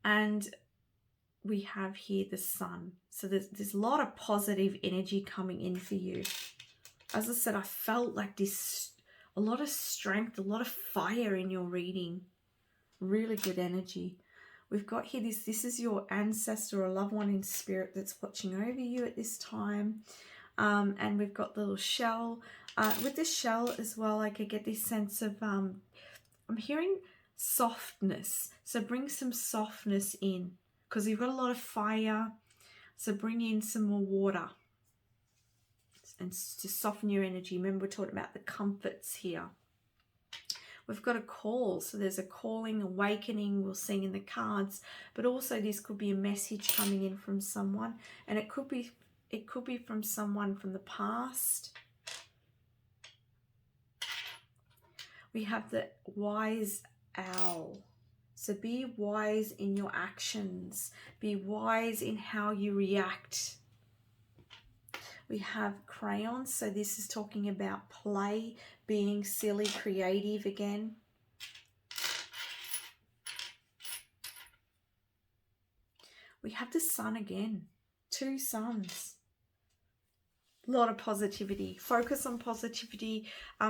Speaker 1: And we have here the sun. So there's a lot of positive energy coming in for you. As I said, I felt like a lot of strength, a lot of fire in your reading. Really good energy. We've got here this is your ancestor or loved one in spirit that's watching over you at this time. And we've got the little shell. With the shell as well, I could get this sense of, I'm hearing softness. So bring some softness in, because you've got a lot of fire. So bring in some more water and to soften your energy. Remember, we're talking about the comforts here. We've got a call, so there's a calling, awakening, we'll see in the cards, but also this could be a message coming in from someone, and it could be from someone from the past. We have the wise owl. So be wise in your actions. Be wise in how you react. We have crayons, so this is talking about play, being silly, creative again. We have the sun again, 2 suns. A lot of positivity. Focus on positivity.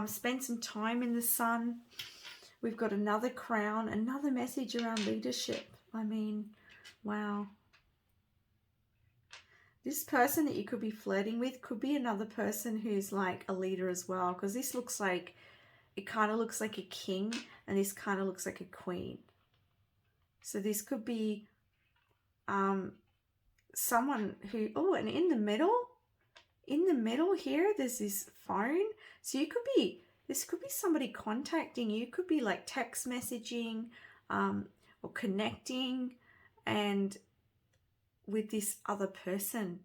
Speaker 1: Spend some time in the sun. We've got another crown, another message around leadership. I mean, wow. This person that you could be flirting with could be another person who's like a leader as well, because this looks like, it kind of looks like a king and this kind of looks like a queen. So this could be someone who, oh, and in the middle here, there's this phone. So you could be, this could be somebody contacting you. It could be like text messaging or connecting and with this other person.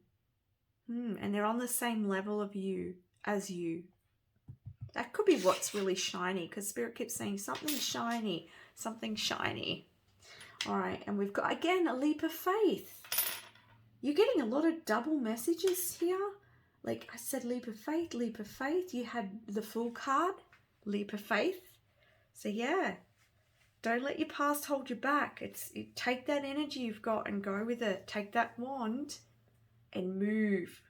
Speaker 1: And they're on the same level of you as you. That could be what's really shiny, because Spirit keeps saying something shiny, something shiny. All right, and we've got, again, a leap of faith. You're getting a lot of double messages here. Like I said, leap of faith, leap of faith. You had the Fool card, leap of faith. So yeah, don't let your past hold you back. Take that energy you've got and go with it. Take that wand and move.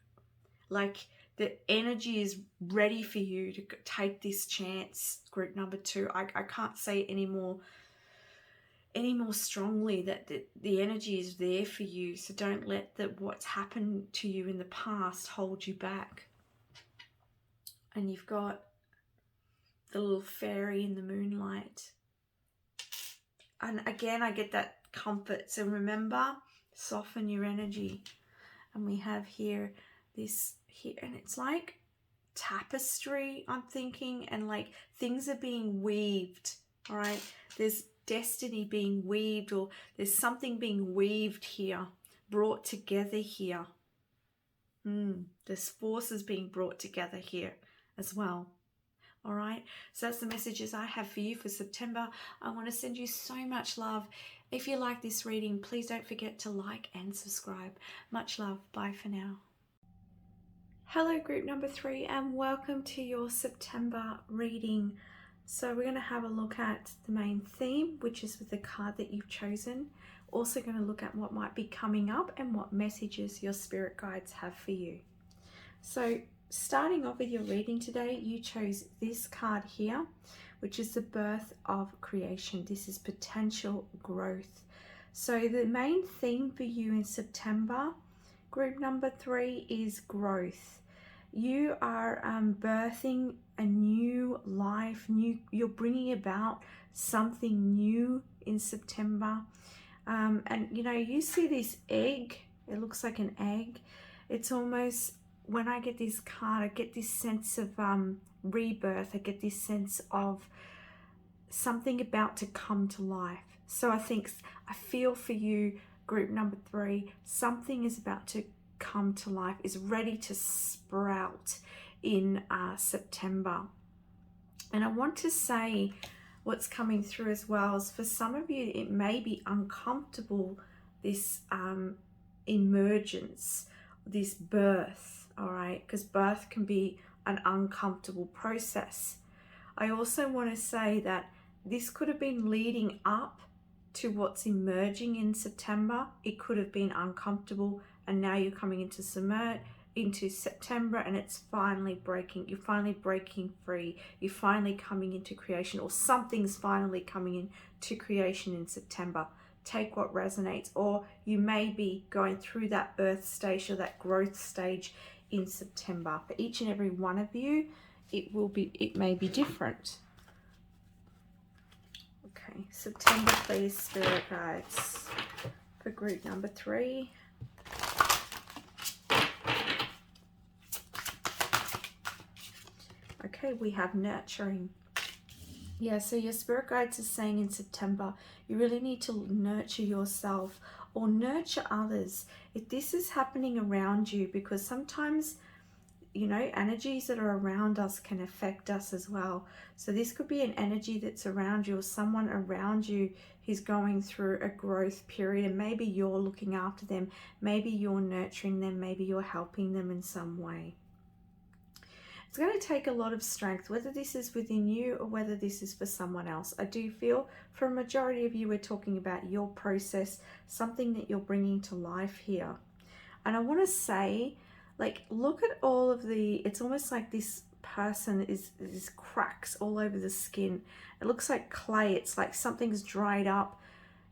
Speaker 1: Like the energy is ready for you to take this chance. Group number 2. I can't say it any more strongly that the energy is there for you. So don't let what's happened to you in the past hold you back. And you've got the little fairy in the moonlight. And again, I get that comfort. So remember, soften your energy. And we have here this here, and it's like tapestry, I'm thinking, and like things are being weaved. All right, there's destiny being weaved, or there's something being weaved here, brought together here. There's forces being brought together here as well. All right, so that's the messages I have for you for September. I want to send you so much love. If you like this reading, please don't forget to like and subscribe. Much love. Bye for now. Hello, group number 3, and welcome to your September reading. So we're going to have a look at the main theme, which is with the card that you've chosen. Also going to look at what might be coming up and what messages your spirit guides have for you. So starting off with your reading today, you chose this card here, which is the birth of creation. This is potential growth. So the main theme for you in September, group number 3, is growth. You are birthing a new life, you're bringing about something new in September. And you know, you see this egg, it looks like an egg. It's almost, when I get this card, I get this sense of rebirth. I get this sense of something about to come to life. So I feel for you, group number 3, something is about to come to life, is ready to sprout in September. And I want to say what's coming through as well is, for some of you, it may be uncomfortable, this emergence, this birth, all right, because birth can be an uncomfortable process. I also want to say that this could have been leading up to what's emerging in September. It could have been uncomfortable, and now you're coming into September, and it's finally breaking. You're finally breaking free. You're finally coming into creation, or something's finally coming into creation in September. Take what resonates, or you may be going through that birth stage or that growth stage in September. For each and every one of you, it may be different. Okay, September, please, spirit guides, for group number 3. Okay, we have nurturing. Yeah, so your spirit guides are saying in September, you really need to nurture yourself or nurture others. If this is happening around you, because sometimes, you know, energies that are around us can affect us as well. So this could be an energy that's around you, or someone around you who's going through a growth period, and maybe you're looking after them, maybe you're nurturing them, maybe you're helping them in some way. It's going to take a lot of strength, whether this is within you or whether this is for someone else. I do feel for a majority of you, we're talking about your process, something that you're bringing to life here. And I want to say, like, look at all of it's almost like this person is cracks all over the skin. It looks like clay. It's like something's dried up,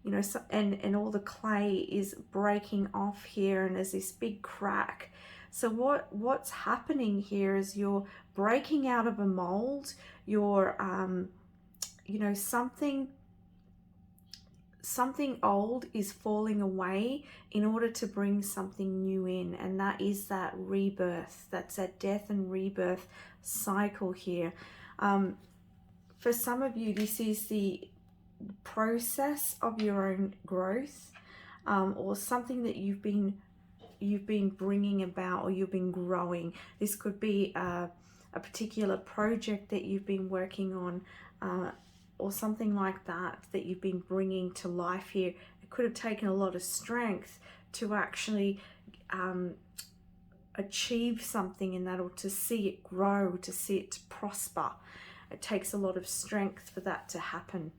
Speaker 1: you know, and all the clay is breaking off here, and there's this big crack. So what's happening here is you're breaking out of a mold. You're, you know, something something old is falling away in order to bring something new in, and that is that rebirth. That's that death and rebirth cycle here. For some of you, this is the process of your own growth, or something that you've been bringing about, or you've been growing. This could be a particular project that you've been working on, or something like that you've been bringing to life here. It could have taken a lot of strength to actually achieve something in that, or to see it grow, to see it prosper. It takes a lot of strength for that to happen.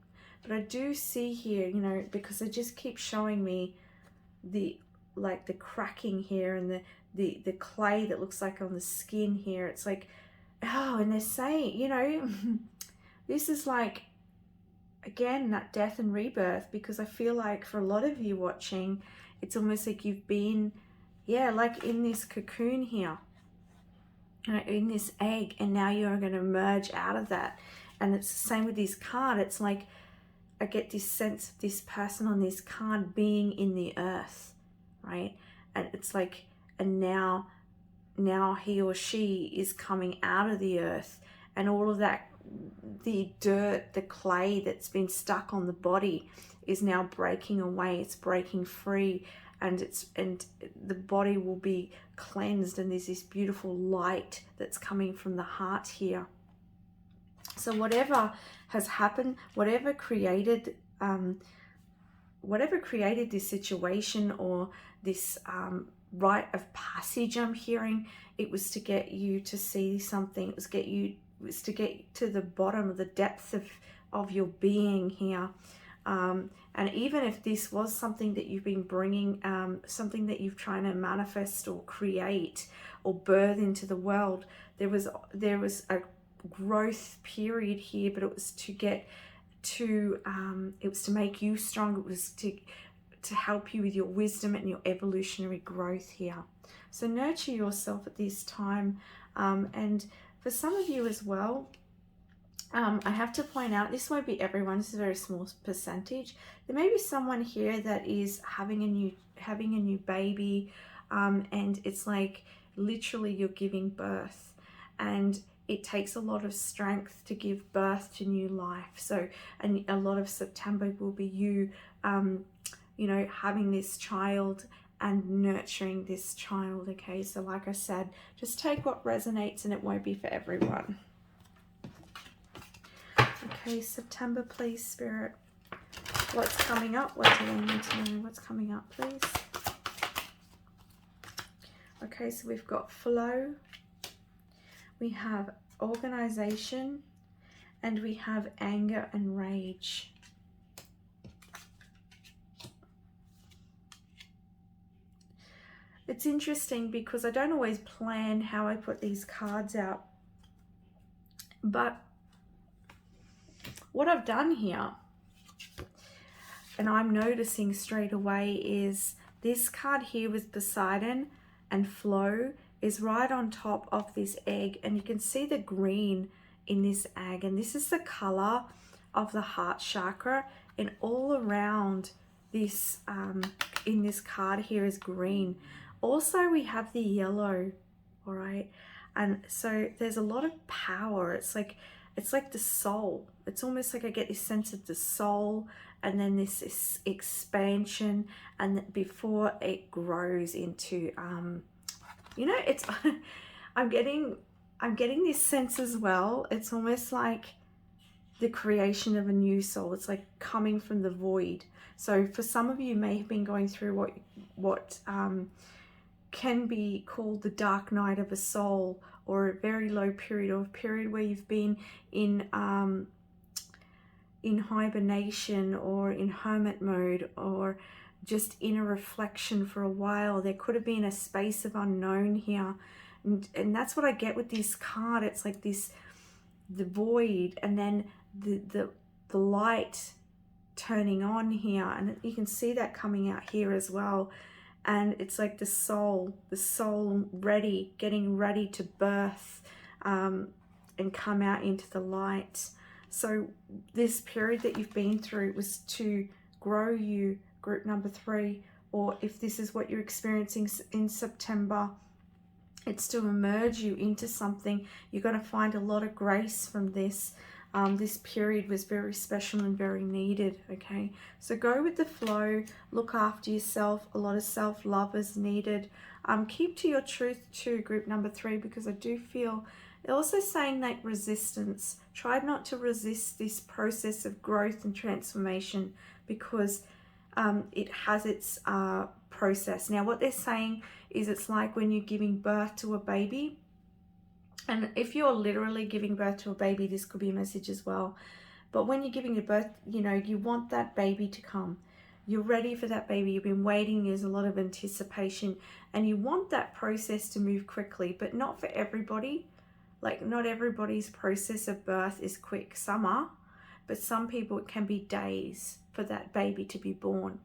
Speaker 1: But I do see here, you know, because it just keeps showing me the cracking here, and the clay that looks like on the skin here. It's like, oh, and they're saying, you know, this is like, again, that death and rebirth, because I feel like for a lot of you watching, it's almost like you've been, yeah, like in this cocoon here, in this egg, and now you're going to emerge out of that. And it's the same with this card. It's like, I get this sense of this person on this card being in the earth, right? And it's like, and now he or she is coming out of the earth, and all of that, the dirt, the clay that's been stuck on the body is now breaking away. It's breaking free, and the body will be cleansed, and there's this beautiful light that's coming from the heart here. So whatever has happened, whatever created this situation, or this rite of passage I'm hearing, it was to get you to see something. It was to get to the bottom of the depth of your being here. And even if this was something that you've been bringing, something that you've trying to manifest or create or birth into the world, there was a growth period here, but it was to get to, it was to make you strong. It was to help you with your wisdom and your evolutionary growth here. So nurture yourself at this time. And for some of you as well, I have to point out, this won't be everyone, this is a very small percentage. There may be someone here that is having a new baby, and it's like literally you're giving birth, and it takes a lot of strength to give birth to new life. So, and a lot of September will be you, you know, having this child and nurturing this child. Okay, so like I said, just take what resonates, and it won't be for everyone. Okay, September, please, Spirit. What's coming up? What do they need to know? What's coming up, please? Okay, so we've got flow, we have organization, and we have anger and rage. It's interesting because I don't always plan how I put these cards out, but what I've done here, and I'm noticing straight away, is this card here with Poseidon and flow is right on top of this egg, and you can see the green in this egg, and this is the color of the heart chakra, and all around this in this card here is green. Also we have the yellow, all right, and so there's a lot of power. It's like the soul. It's almost like I get this sense of the soul, and then this expansion, and before it grows into, you know, it's, I'm getting this sense as well. It's almost like the creation of a new soul. It's like coming from the void. So for some of you may have been going through what can be called the dark night of a soul, or a very low period, or a period where you've been in hibernation, or in hermit mode, or just in a reflection for a while. There could have been a space of unknown here, and that's what I get with this card. It's like this, the void, and then the light turning on here, and you can see that coming out here as well. And it's like the soul ready, getting ready to birth and come out into the light. So this period that you've been through was to grow you, group number 3, or if this is what you're experiencing in September, it's to emerge you into something. You're going to find a lot of grace from this. This period was very special and very needed, okay? So go with the flow, look after yourself. A lot of self-love is needed. Keep to your truth too, group number 3, because I do feel also saying that resistance. Try not to resist this process of growth and transformation, because it has its process. Now, what they're saying is it's like when you're giving birth to a baby. And if you're literally giving birth to a baby, this could be a message as well. But when you're giving birth, you know, you want that baby to come. You're ready for that baby. You've been waiting. There's a lot of anticipation. And you want that process to move quickly, but not for everybody. Like, not everybody's process of birth is quick. Some are, but some people, it can be days for that baby to be born.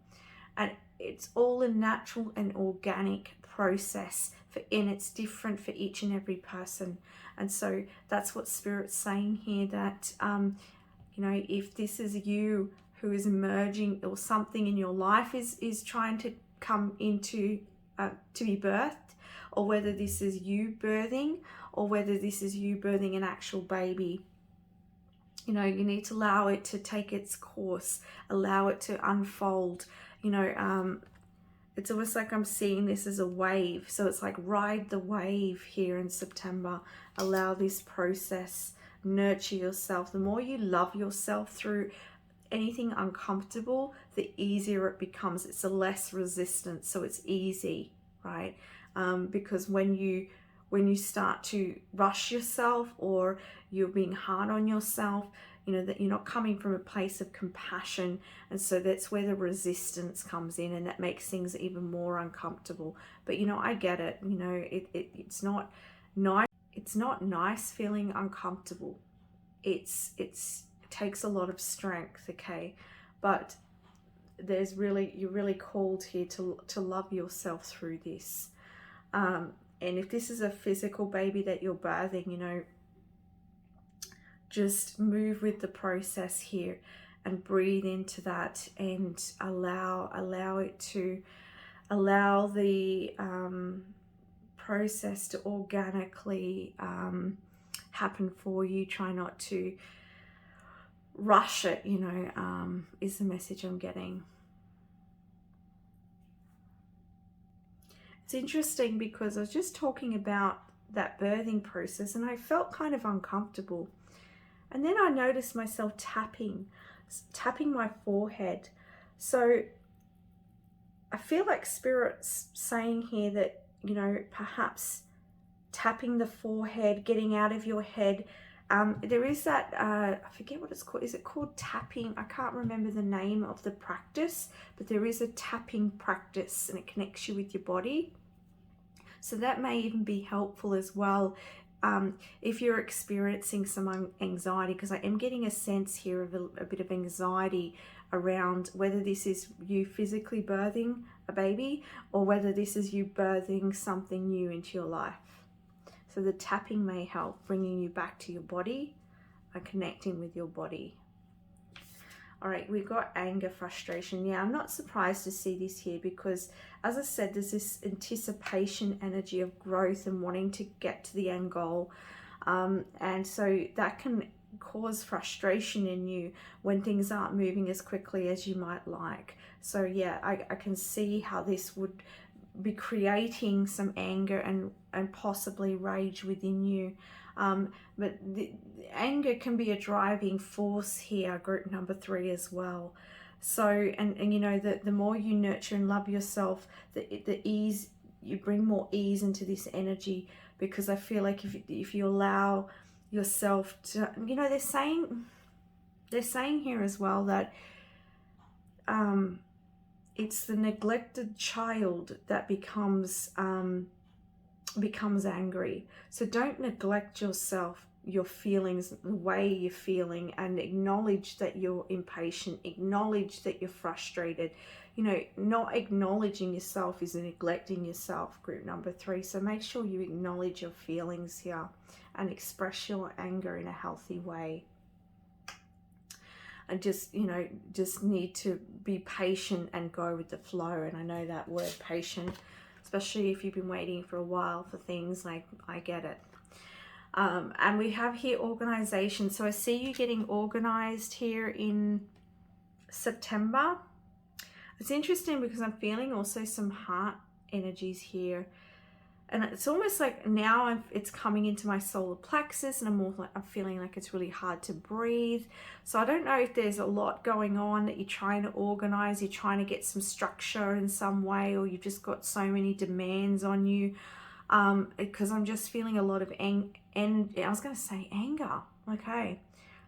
Speaker 1: And it's all a natural and organic process, and it's different for each and every person. And so that's what Spirit's saying here, that you know, if this is you who is emerging, or something in your life is trying to come into to be birthed, or whether this is you birthing, or whether this is you birthing an actual baby, you know, you need to allow it to take its course, allow it to unfold. You know, it's almost like I'm seeing this as a wave. So it's like, ride the wave here in September. Allow this process, nurture yourself. The more you love yourself through anything uncomfortable, the easier it becomes. It's a less resistance, so it's easy, right? Because when you start to rush yourself, or you're being hard on yourself, you know, that you're not coming from a place of compassion. And so that's where the resistance comes in, and that makes things even more uncomfortable. But, you know, I get it. You know, it's not nice. It's not nice feeling uncomfortable. It takes a lot of strength, okay? But you're really called here to love yourself through this. And if this is a physical baby that you're birthing, you know, just move with the process here and breathe into that, and allow the process to organically happen for you. Try not to rush it, you know, is the message I'm getting. It's interesting because I was just talking about that birthing process, and I felt kind of uncomfortable. And then I noticed myself tapping my forehead. So I feel like Spirit's saying here that, you know, perhaps tapping the forehead, getting out of your head. There is that, I forget what it's called. Is it called tapping? I can't remember the name of the practice, but there is a tapping practice, and it connects you with your body. So that may even be helpful as well. If you're experiencing some anxiety, because I am getting a sense here of a bit of anxiety around whether this is you physically birthing a baby, or whether this is you birthing something new into your life. So the tapping may help, bringing you back to your body and connecting with your body. All right, we've got anger, frustration. Yeah, I'm not surprised to see this here, because as I said, there's this anticipation energy of growth and wanting to get to the end goal. And so that can cause frustration in you when things aren't moving as quickly as you might like. So yeah, I can see how this would be creating some anger and possibly rage within you. But the anger can be a driving force here, group number 3 as well. So, and you know, the more you nurture and love yourself, the ease, you bring more ease into this energy, because I feel like if you allow yourself to, you know, they're saying here as well that it's the neglected child that becomes angry. So don't neglect yourself, your feelings, the way you're feeling, and acknowledge that you're impatient, acknowledge that you're frustrated. You know, not acknowledging yourself is neglecting yourself, group number 3. So make sure you acknowledge your feelings here and express your anger in a healthy way. I just, you know, just need to be patient and go with the flow. And I know that word patient, especially if you've been waiting for a while for things, like, I get it. And we have here organization. So I see you getting organized here in September. It's interesting because I'm feeling also some heart energies here. And it's almost like now it's coming into my solar plexus, and I'm feeling like it's really hard to breathe. So I don't know if there's a lot going on that you're trying to organize, you're trying to get some structure in some way, or you've just got so many demands on you. Because I'm just feeling a lot of I was going to say anger. Okay.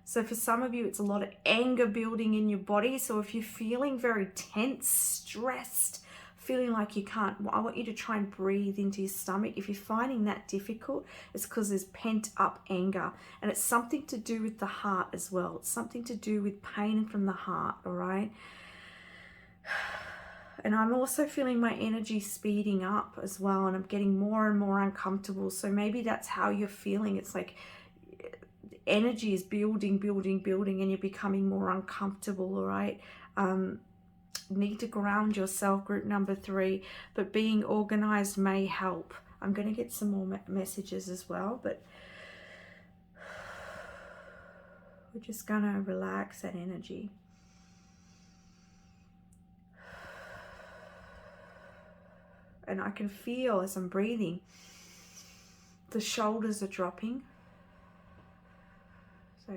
Speaker 1: So for some of you, it's a lot of anger building in your body. So if you're feeling very tense, stressed, feeling like you can't, I want you to try and breathe into your stomach. If you're finding that difficult, it's because there's pent up anger, and it's something to do with the heart as well. It's something to do with pain from the heart. All right. And I'm also feeling my energy speeding up as well, and I'm getting more and more uncomfortable. So maybe that's how you're feeling. It's like energy is building, and you're becoming more uncomfortable. All right. Need to ground yourself, group number 3, but being organized may help. I'm going to get some more messages as well, but we're just going to relax that energy. And I can feel as I'm breathing, the shoulders are dropping. So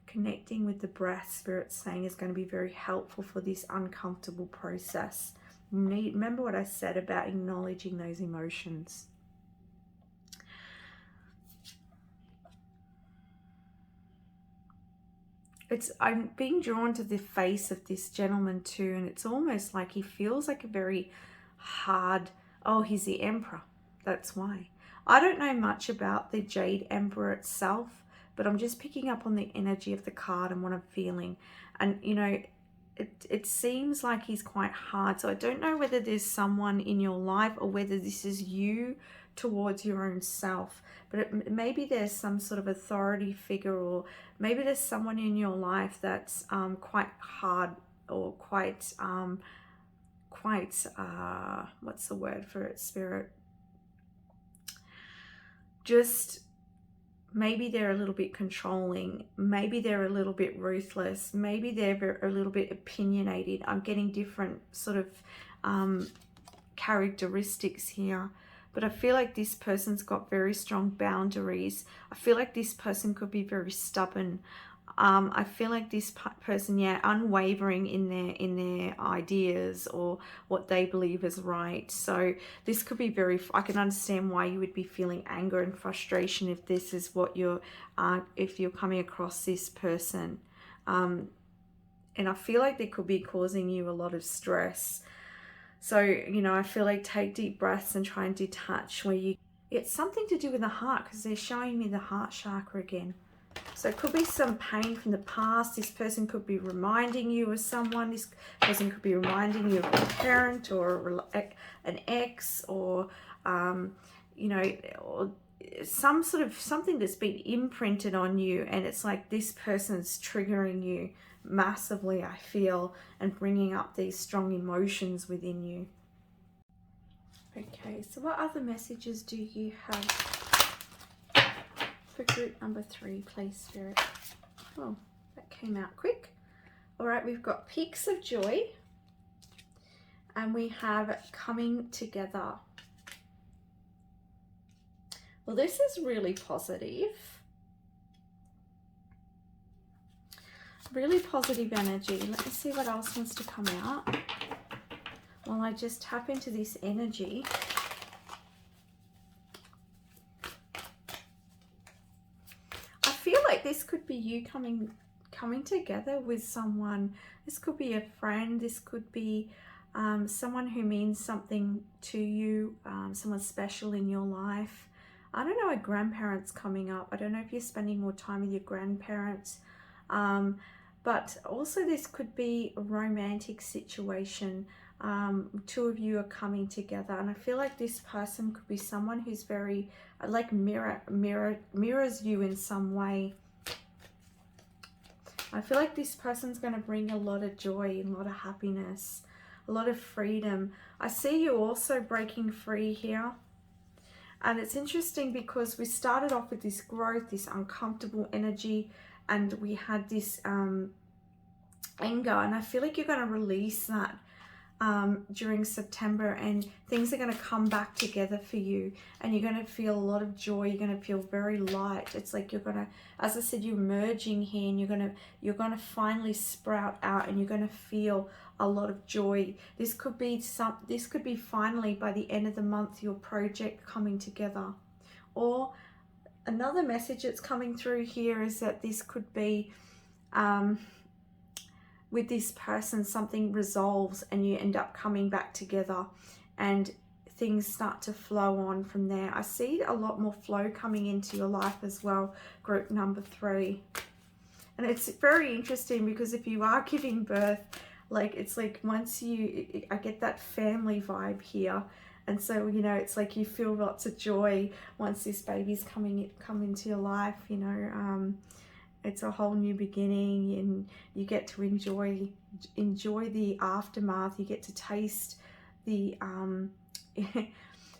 Speaker 1: connecting with the breath, Spirit's saying, is going to be very helpful for this uncomfortable process. Remember what I said about acknowledging those emotions. I'm being drawn to the face of this gentleman too, and it's almost like he feels like a very hard, oh, he's the Emperor. That's why. I don't know much about the Jade Emperor itself, but I'm just picking up on the energy of the card and what I'm feeling. And, you know, it seems like he's quite hard. So I don't know whether there's someone in your life or whether this is you towards your own self. But maybe there's some sort of authority figure, or maybe there's someone in your life that's quite hard, or quite, what's the word for it, Spirit? Just... maybe they're a little bit controlling. Maybe they're a little bit ruthless. Maybe they're a little bit opinionated. I'm getting different sort of characteristics here. But I feel like this person's got very strong boundaries. I feel like this person could be very stubborn. I feel like this person, yeah, unwavering in their ideas or what they believe is right. So this could be very, I can understand why you would be feeling anger and frustration if this is what you're, if you're coming across this person. And I feel like they could be causing you a lot of stress. So, you know, I feel like take deep breaths and try and detach where you, it's something to do with the heart, because they're showing me the heart chakra again. So it could be some pain from the past. This person could be reminding you of someone. This person could be reminding you of a parent or an ex, or, you know, or some sort of something that's been imprinted on you. And it's like this person's triggering you massively, I feel, and bringing up these strong emotions within you. Okay, so what other messages do you have for group number 3, please, Spirit? Oh, that came out quick. All right, we've got peaks of joy, and we have coming together. Well, this is really positive. Really positive energy. Let me see what else wants to come out while I just tap into this energy. This could be you coming together with someone. This could be a friend. This could be someone who means something to you, someone special in your life. I don't know, a grandparent's coming up. I don't know if you're spending more time with your grandparents. But also this could be a romantic situation. 2 of you are coming together, and I feel like this person could be someone who's very like mirrors you in some way. I feel like this person's going to bring a lot of joy and a lot of happiness, a lot of freedom. I see you also breaking free here. And it's interesting because we started off with this growth, this uncomfortable energy, and we had this anger. And I feel like you're going to release that during September, and things are going to come back together for you, and you're going to feel a lot of joy. You're going to feel very light. It's like you're going to, as I said, you're merging here, and you're going to finally sprout out, and you're going to feel a lot of joy. This could be finally by the end of the month your project coming together. Or another message that's coming through here is that this could be with this person, something resolves and you end up coming back together and things start to flow on from there. I see a lot more flow coming into your life as well, group number 3. And it's very interesting because if you are giving birth, like it's like once I get that family vibe here. And so, you know, it's like you feel lots of joy once this baby's come into your life, you know. It's a whole new beginning, and you get to enjoy the aftermath. You get to taste the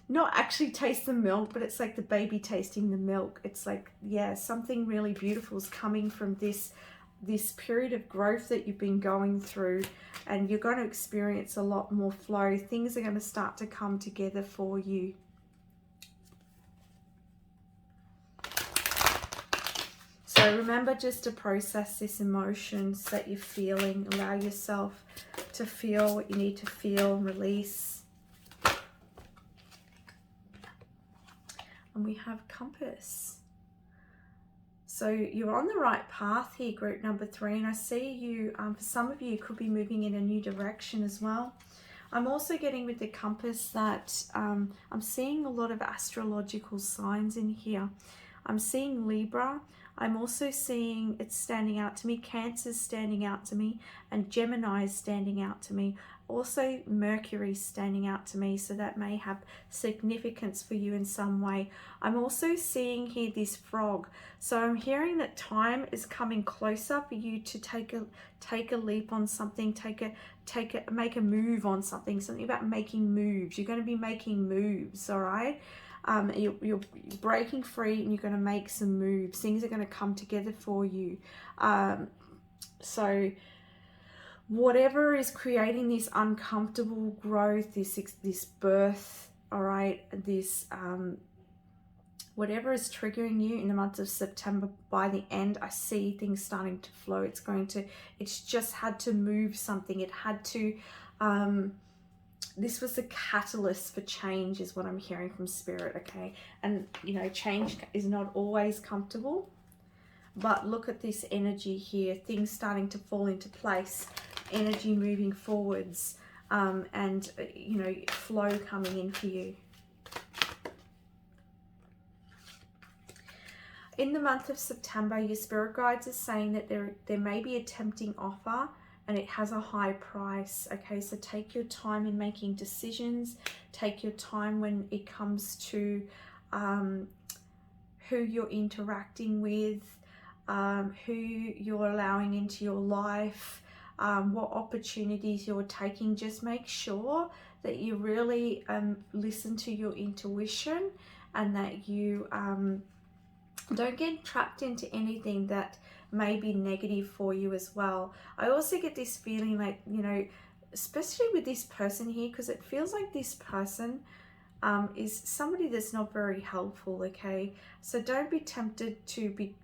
Speaker 1: not actually taste the milk, but it's like the baby tasting the milk. It's like, yeah, something really beautiful is coming from this period of growth that you've been going through, and you're going to experience a lot more flow. Things are going to start to come together for you. So remember just to process this emotions that you're feeling. Allow yourself to feel what you need to feel, release. And we have compass. So you're on the right path here, group number 3. And I see you, for some of you, could be moving in a new direction as well. I'm also getting with the compass that I'm seeing a lot of astrological signs in here. I'm seeing Libra. I'm also seeing it's standing out to me. Cancer's standing out to me, and Gemini is standing out to me. Also Mercury standing out to me, so that may have significance for you in some way. I'm also seeing here this frog. So I'm hearing that time is coming closer for you to take a leap on something, make a move on something about making moves. You're going to be making moves, all right? You're breaking free, and you're going to make some moves. Things are going to come together for you. So whatever is creating this uncomfortable growth, this birth, all right, this whatever is triggering you in the month of September, by the end, I see things starting to flow. It's just had to move something. It had to, this was a catalyst for change is what I'm hearing from Spirit, okay? And, you know, change is not always comfortable, but look at this energy here, things starting to fall into place, energy moving forwards, and, you know, flow coming in for you. In the month of September, your spirit guides are saying that there may be a tempting offer, and it has a high price, okay? So take your time in making decisions. Take your time when it comes to who you're interacting with, who you're allowing into your life, what opportunities you're taking. Just make sure that you really listen to your intuition, and that you don't get trapped into anything that may be negative for you as well. I also get this feeling like, you know, especially with this person here, because it feels like this person is somebody that's not very helpful, okay? So don't be tempted to be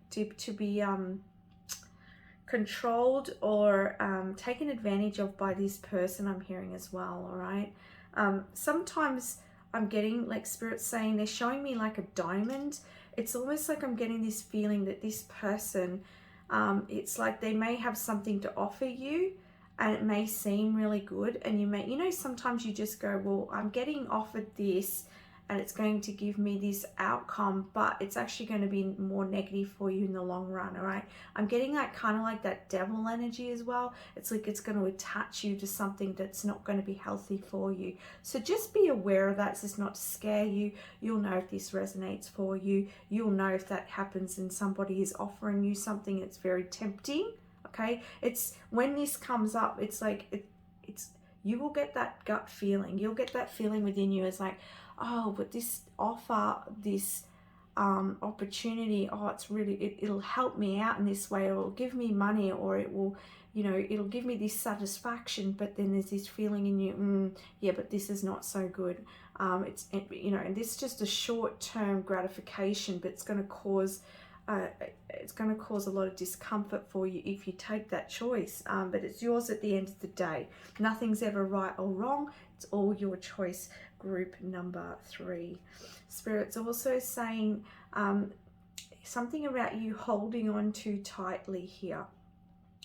Speaker 1: controlled or taken advantage of by this person, I'm hearing as well, all right? Sometimes I'm getting like Spirit saying, they're showing me like a diamond. It's almost like I'm getting this feeling that this person, it's like they may have something to offer you, and it may seem really good, and you may, you know, sometimes you just go, well, I'm getting offered this and it's going to give me this outcome, but it's actually going to be more negative for you in the long run, all right? I'm getting that kind of like that devil energy as well. It's like it's going to attach you to something that's not going to be healthy for you. So just be aware of that. It's just not to scare you. You'll know if this resonates for you. You'll know if that happens and somebody is offering you something that's very tempting, okay? It's when this comes up, it's like it's you will get that gut feeling. You'll get that feeling within you. It's like, oh, but this offer, this opportunity, oh, it's really, it'll help me out in this way, or it'll give me money, or it will, you know, it'll give me this satisfaction. But then there's this feeling in you, yeah, but this is not so good. You know, and this is just a short-term gratification, but it's going to cause a lot of discomfort for you if you take that choice. But it's yours at the end of the day. Nothing's ever right or wrong. It's all your choice. Group number 3. Spirit's also saying something about you holding on too tightly here.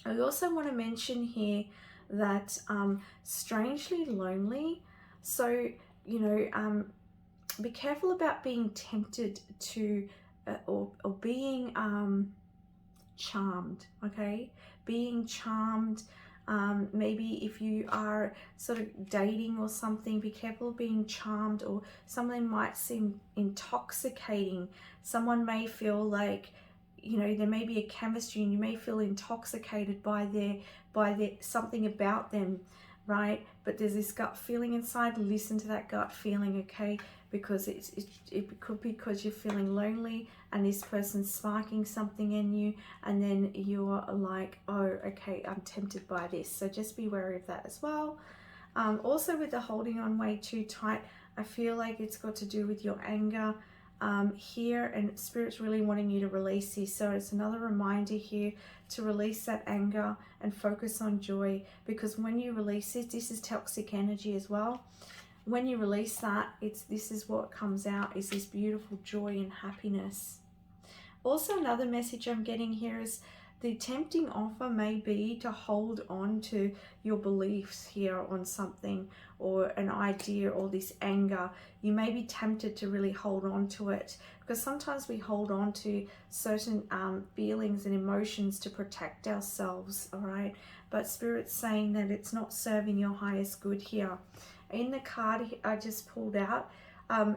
Speaker 1: I also want to mention here that strangely lonely. So, you know, be careful about being tempted to or being charmed, okay? Being charmed. Maybe if you are sort of dating or something, be careful of being charmed, or something might seem intoxicating. Someone may feel like, you know, there may be a chemistry and you may feel intoxicated by their something about them, right? But there's this gut feeling inside. Listen to that gut feeling, okay? Because it could be because you're feeling lonely and this person's sparking something in you, and then you're like, oh, okay, I'm tempted by this. So just be wary of that as well. Also with the holding on way too tight, I feel like it's got to do with your anger here, and Spirit's really wanting you to release this. So it's another reminder here to release that anger and focus on joy, because when you release it, this is toxic energy as well. When you release that, this is what comes out, is this beautiful joy and happiness. Also, another message I'm getting here is the tempting offer may be to hold on to your beliefs here on something, or an idea, or this anger. You may be tempted to really hold on to it, because sometimes we hold on to certain feelings and emotions to protect ourselves, all right? But Spirit's saying that it's not serving your highest good here. In the card I just pulled out,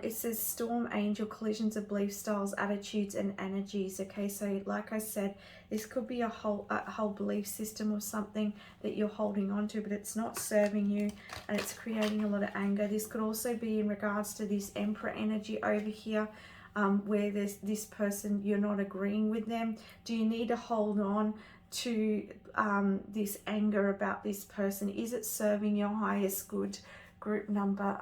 Speaker 1: it says Storm Angel, collisions of belief styles, attitudes and energies. Okay, so like I said, this could be a whole belief system or something that you're holding on to, but it's not serving you and it's creating a lot of anger. This could also be in regards to this Emperor energy over here, where there's this person, you're not agreeing with them. Do you need to hold on to this anger about this person? Is it serving your highest good? Group number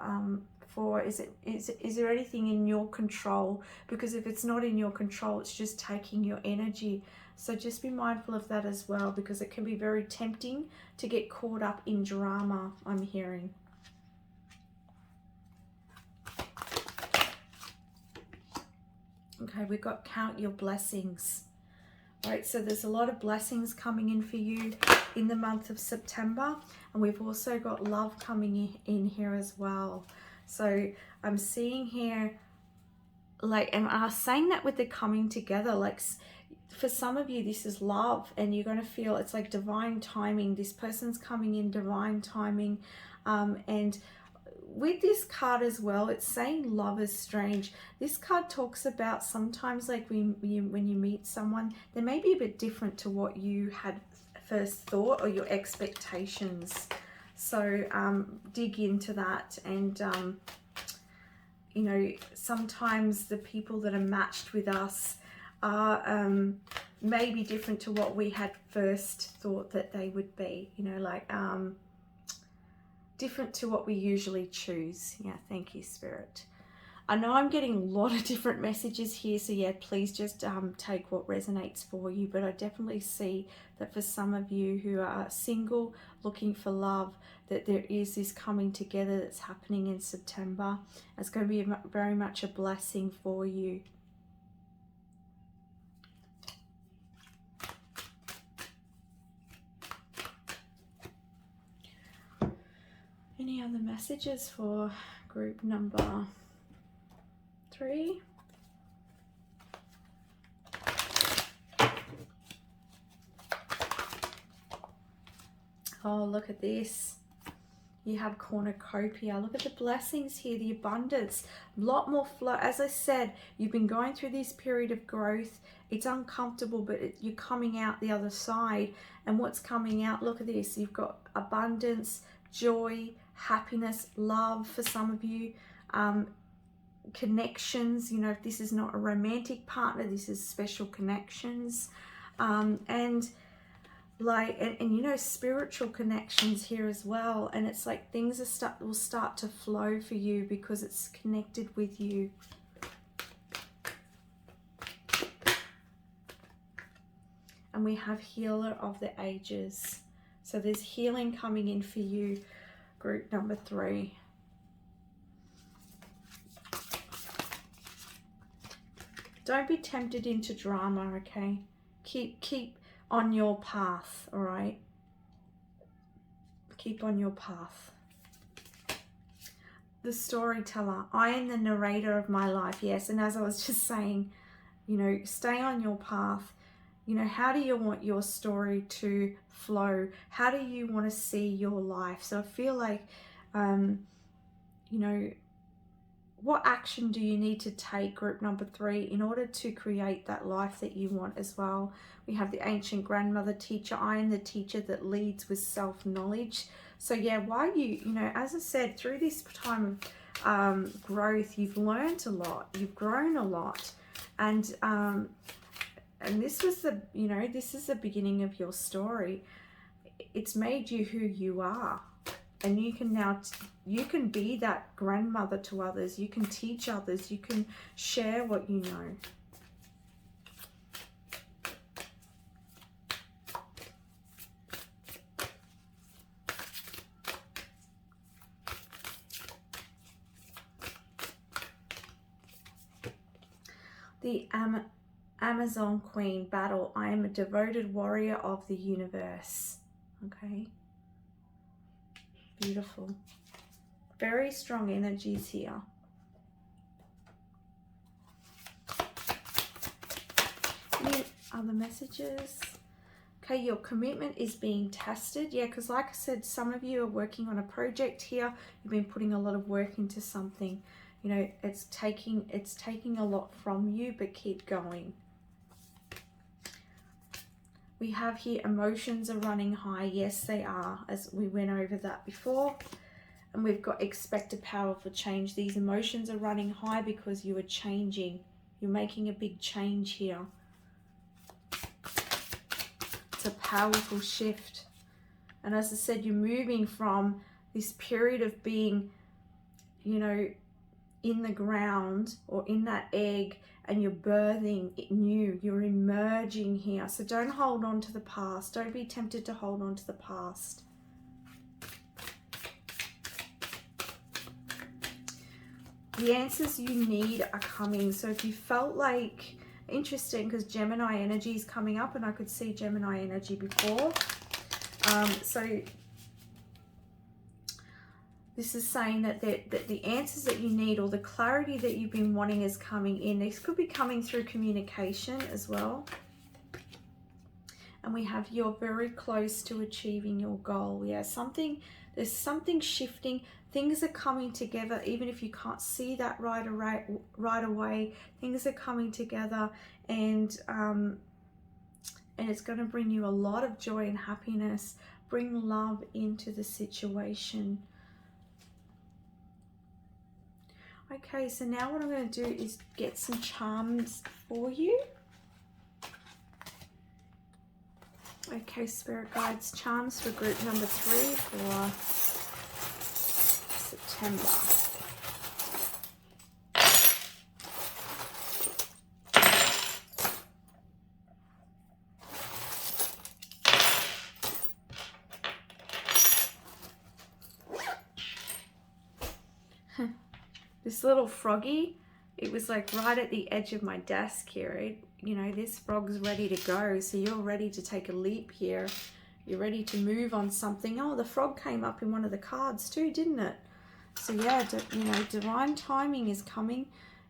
Speaker 1: 4, is there anything in your control? Because if it's not in your control, it's just taking your energy. So just be mindful of that as well, because it can be very tempting to get caught up in drama, I'm hearing. Okay, we've got count your blessings. All right, so there's a lot of blessings coming in for you in the month of September, and we've also got love coming in here as well. So I'm seeing here, like, and I was saying that with the coming together, like for some of you this is love, and you're going to feel it's like divine timing. This person's coming in divine timing, and with this card as well, it's saying love is strange. This card talks about sometimes, like when you meet someone, they may be a bit different to what you had first thought or your expectations. So dig into that, and you know, sometimes the people that are matched with us are may be different to what we had first thought that they would be, you know, like different to what we usually choose. Yeah, thank you, Spirit. I know I'm getting a lot of different messages here, so yeah, please just take what resonates for you. But I definitely see that for some of you who are single, looking for love, that there is this coming together that's happening in September. It's going to be very much a blessing for you. Any other messages for group number 3? Oh, look at this. You have cornucopia. Look at the blessings here, the abundance, a lot more flow. As I said, you've been going through this period of growth. It's uncomfortable, but you're coming out the other side. And what's coming out, look at this. You've got abundance, joy, happiness, love for some of you, connections. You know, if this is not a romantic partner, this is special connections. And you know, spiritual connections here as well. And it's like things will start to flow for you because it's connected with you. And we have healer of the ages. So there's healing coming in for you, group number 3. Don't be tempted into drama, okay? Keep on your path, all right? Keep on your path. The storyteller. I am the narrator of my life, yes. And as I was just saying, you know, stay on your path. You know, how do you want your story to flow? How do you want to see your life? So I feel like, you know, what action do you need to take, group number 3, in order to create that life that you want as well? We have the ancient grandmother teacher. I am the teacher that leads with self-knowledge. So yeah, why you know, as I said, through this time of growth, you've learned a lot, you've grown a lot. And this was the, you know, this is the beginning of your story. It's made you who you are. And you can now, you can be that grandmother to others. You can teach others. You can share what you know. The Amazon Queen battle. I am a devoted warrior of the universe. Okay. Beautiful. Very strong energies here. Any other messages? Okay, your commitment is being tested. Yeah, because like I said, some of you are working on a project here. You've been putting a lot of work into something. You know, it's taking a lot from you, but keep going. We have here emotions are running high. Yes, they are, as we went over that before. And we've got expect a powerful change. These emotions are running high because you are changing. You're making a big change here. It's a powerful shift. And as I said, you're moving from this period of being, you know, in the ground or in that egg, and you're birthing it new. You're emerging here. So don't hold on to the past. Don't be tempted to hold on to the past. The answers you need are coming. So if you felt like, interesting, because Gemini energy is coming up, and I could see Gemini energy before. So this is saying that the answers that you need, or the clarity that you've been wanting, is coming in. This could be coming through communication as well. And we have you're very close to achieving your goal. Yeah, there's something shifting. Things are coming together, even if you can't see that right away. Things are coming together, and it's going to bring you a lot of joy and happiness. Bring love into the situation. Okay, so now what I'm going to do is get some charms for you. Okay, Spirit Guides, charms for group number 3 for September. This little froggy, it was like right at the edge of my desk here. You know, this frog's ready to go. So you're ready to take a leap here. You're ready to move on something. Oh, the frog came up in one of the cards too, didn't it? So yeah, you know, divine timing is coming.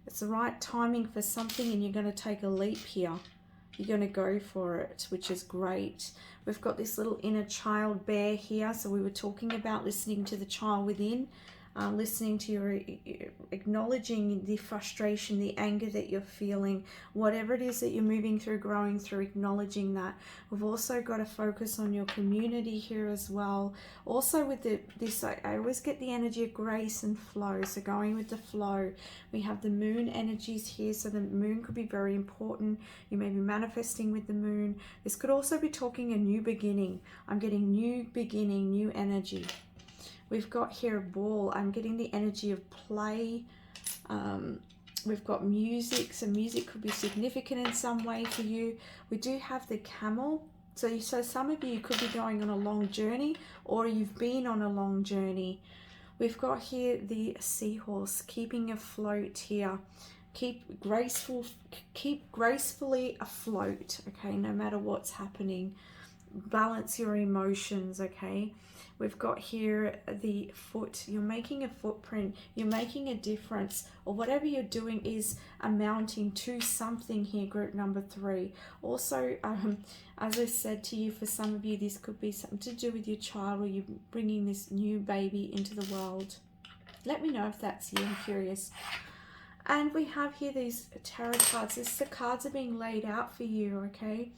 Speaker 1: It's the right timing for something, and you're going to take a leap here. you're going to go for it, which is great. We've got this little inner child bear here. So we were talking about listening to the child within, listening to your, acknowledging the frustration, the anger that you're feeling, whatever it is that you're moving through, growing through, acknowledging that. We've also got to focus on your community here as well. Also with this, I always get the energy of grace and flow. So going with the flow, we have the moon energies here. So the moon could be very important. You may be manifesting with the moon. This could also be talking a new beginning. I'm getting new beginning, new energy. We've got here a ball. I'm getting the energy of play. We've got music. So music could be significant in some way for you. We do have the camel. So some of you could be going on a long journey, or you've been on a long journey. We've got here the seahorse, keeping afloat here. Keep gracefully afloat, okay, no matter what's happening. Balance your emotions, okay. We've got here the foot. You're making a footprint, you're making a difference, or whatever you're doing is amounting to something here, group number 3. Also, as I said to you, for some of you, this could be something to do with your child, or you bringing this new baby into the world. Let me know if that's you, I'm curious. And we have here these tarot cards. The cards are being laid out for you, okay?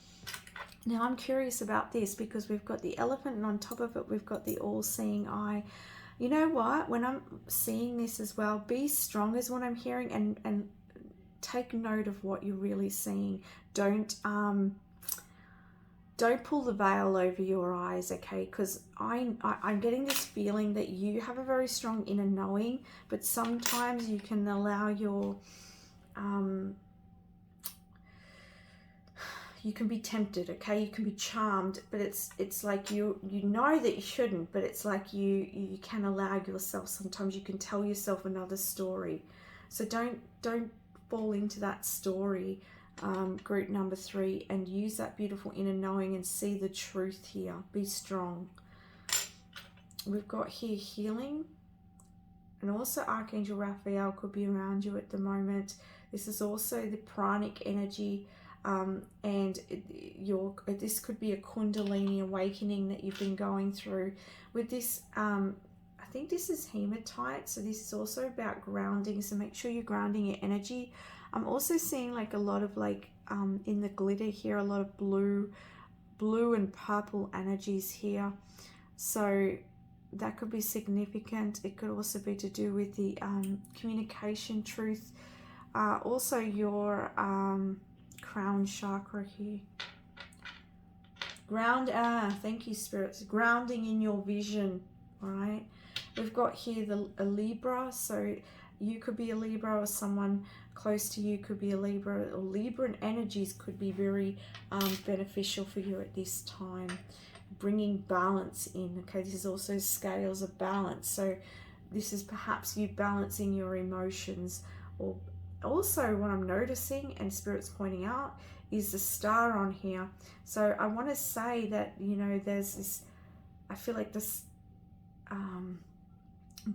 Speaker 1: Now I'm curious about this because we've got the elephant, and on top of it we've got the all-seeing eye. You know what? When I'm seeing this as well, be strong is what I'm hearing, and take note of what you're really seeing. Don't pull the veil over your eyes, okay? Because I'm getting this feeling that you have a very strong inner knowing, but sometimes you can allow your you can be tempted, okay? You can be charmed, but it's like you know that you shouldn't, but it's like you can allow yourself. Sometimes you can tell yourself another story. So don't fall into that story, group number 3, and use that beautiful inner knowing and see the truth here. Be strong. We've got here healing, and also Archangel Raphael could be around you at the moment. This is also the pranic energy. And this could be a Kundalini awakening that you've been going through. With this, I think this is hematite, so this is also about grounding, so make sure you're grounding your energy. I'm also seeing like a lot of like in the glitter here, a lot of blue and purple energies here, so that could be significant. It could also be to do with the communication, truth, also your crown chakra here. Thank you, spirits. Grounding in your vision. All right. We've got here a Libra, so you could be a Libra, or someone close to you could be a Libra, or Libran energies could be very beneficial for you at this time, bringing balance in. Okay, this is also scales of balance, so this is perhaps you balancing your emotions. Or also what I'm noticing, and Spirit's pointing out, is the star on here. So I want to say that, you know, there's this, I feel like this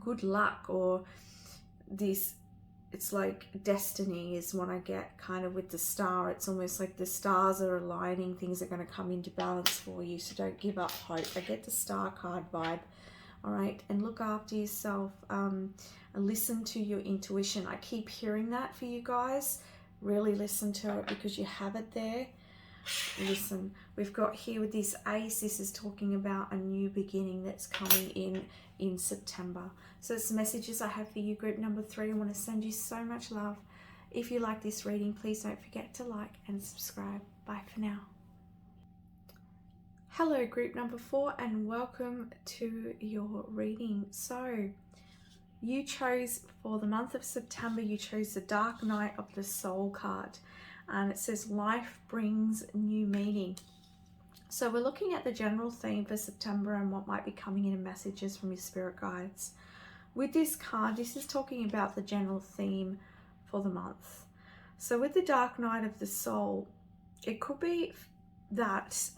Speaker 1: good luck, or this, it's like destiny is what I get kind of with the star. It's almost like the stars are aligning, things are going to come into balance for you, so don't give up hope. I get the star card vibe. All right, and look after yourself, and listen to your intuition. I keep hearing that for you guys. Really listen to it, because you have it there. Listen, we've got here with this ace, this is talking about a new beginning that's coming in September. So it's the messages I have for you, group number 3. I want to send you so much love. If you like this reading, please don't forget to like and subscribe. Bye for now. Hello, group number 4, and welcome to your reading. So you chose, for the month of September, you chose the Dark Night of the Soul card. And it says life brings new meaning. So we're looking at the general theme for September and what might be coming in messages from your spirit guides. With this card, this is talking about the general theme for the month. So with the Dark Night of the Soul, it could be that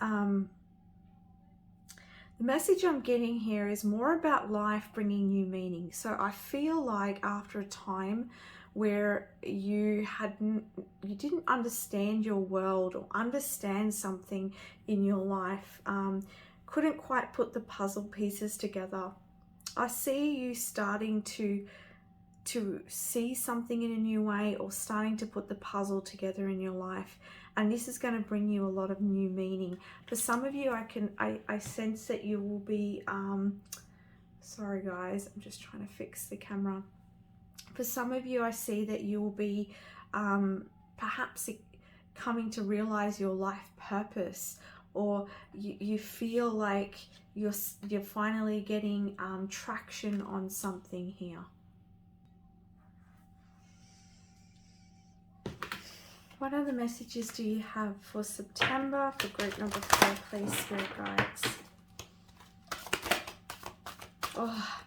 Speaker 1: the message I'm getting here is more about life bringing new meaning. So I feel like after a time where you didn't understand your world or understand something in your life, couldn't quite put the puzzle pieces together. I see you starting to see something in a new way, or starting to put the puzzle together in your life, and this is going to bring you a lot of new meaning. For some of you, I sense that you will be sorry guys, I'm just trying to fix the camera. For some of you, I see that you will be perhaps coming to realize your life purpose, or you feel like you're finally getting traction on something here. What other messages do you have for September for group number 4, please, Spirit Guides? Oh,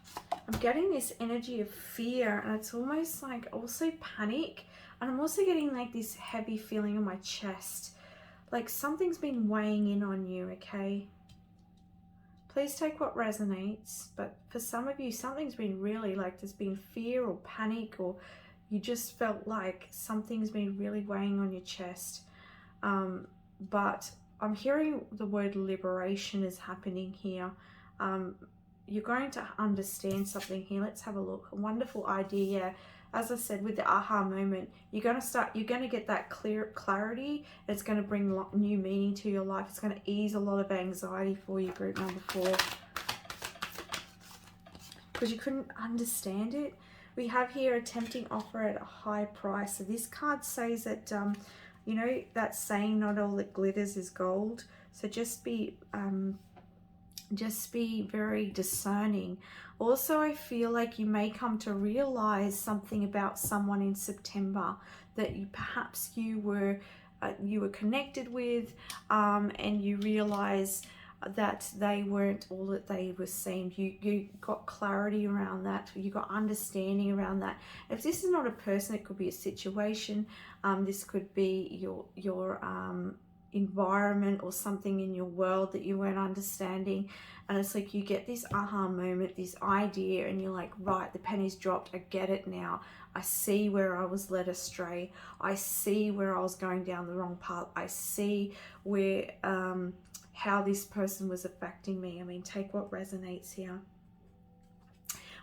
Speaker 1: I'm getting this energy of fear, and it's almost like also panic. And I'm also getting like this heavy feeling in my chest. Like something's been weighing in on you, okay? Please take what resonates. But for some of you, something's been really like, there's been fear or panic, or you just felt like something's been really weighing on your chest. But I'm hearing the word liberation is happening here. You're going to understand something here. Let's have a look. A wonderful idea. As I said, with the aha moment, you're going to get that clarity. It's going to bring new meaning to your life. It's going to ease a lot of anxiety for you, group number 4. Because you couldn't understand it. We have here a tempting offer at a high price. So this card says that, you know, that saying, not all that glitters is gold. So just be very discerning. Also, I feel like you may come to realize something about someone in September that perhaps you were connected with, and you realize that they weren't all that they were seemed. You got clarity around that. You got understanding around that. If this is not a person, it could be a situation. This could be your environment or something in your world that you weren't understanding, and it's like you get this aha moment, this idea, and you're like, right, the penny's dropped. I get it now. I see where I was led astray. I see where I was going down the wrong path. I see where how this person was affecting me. I mean, take what resonates here.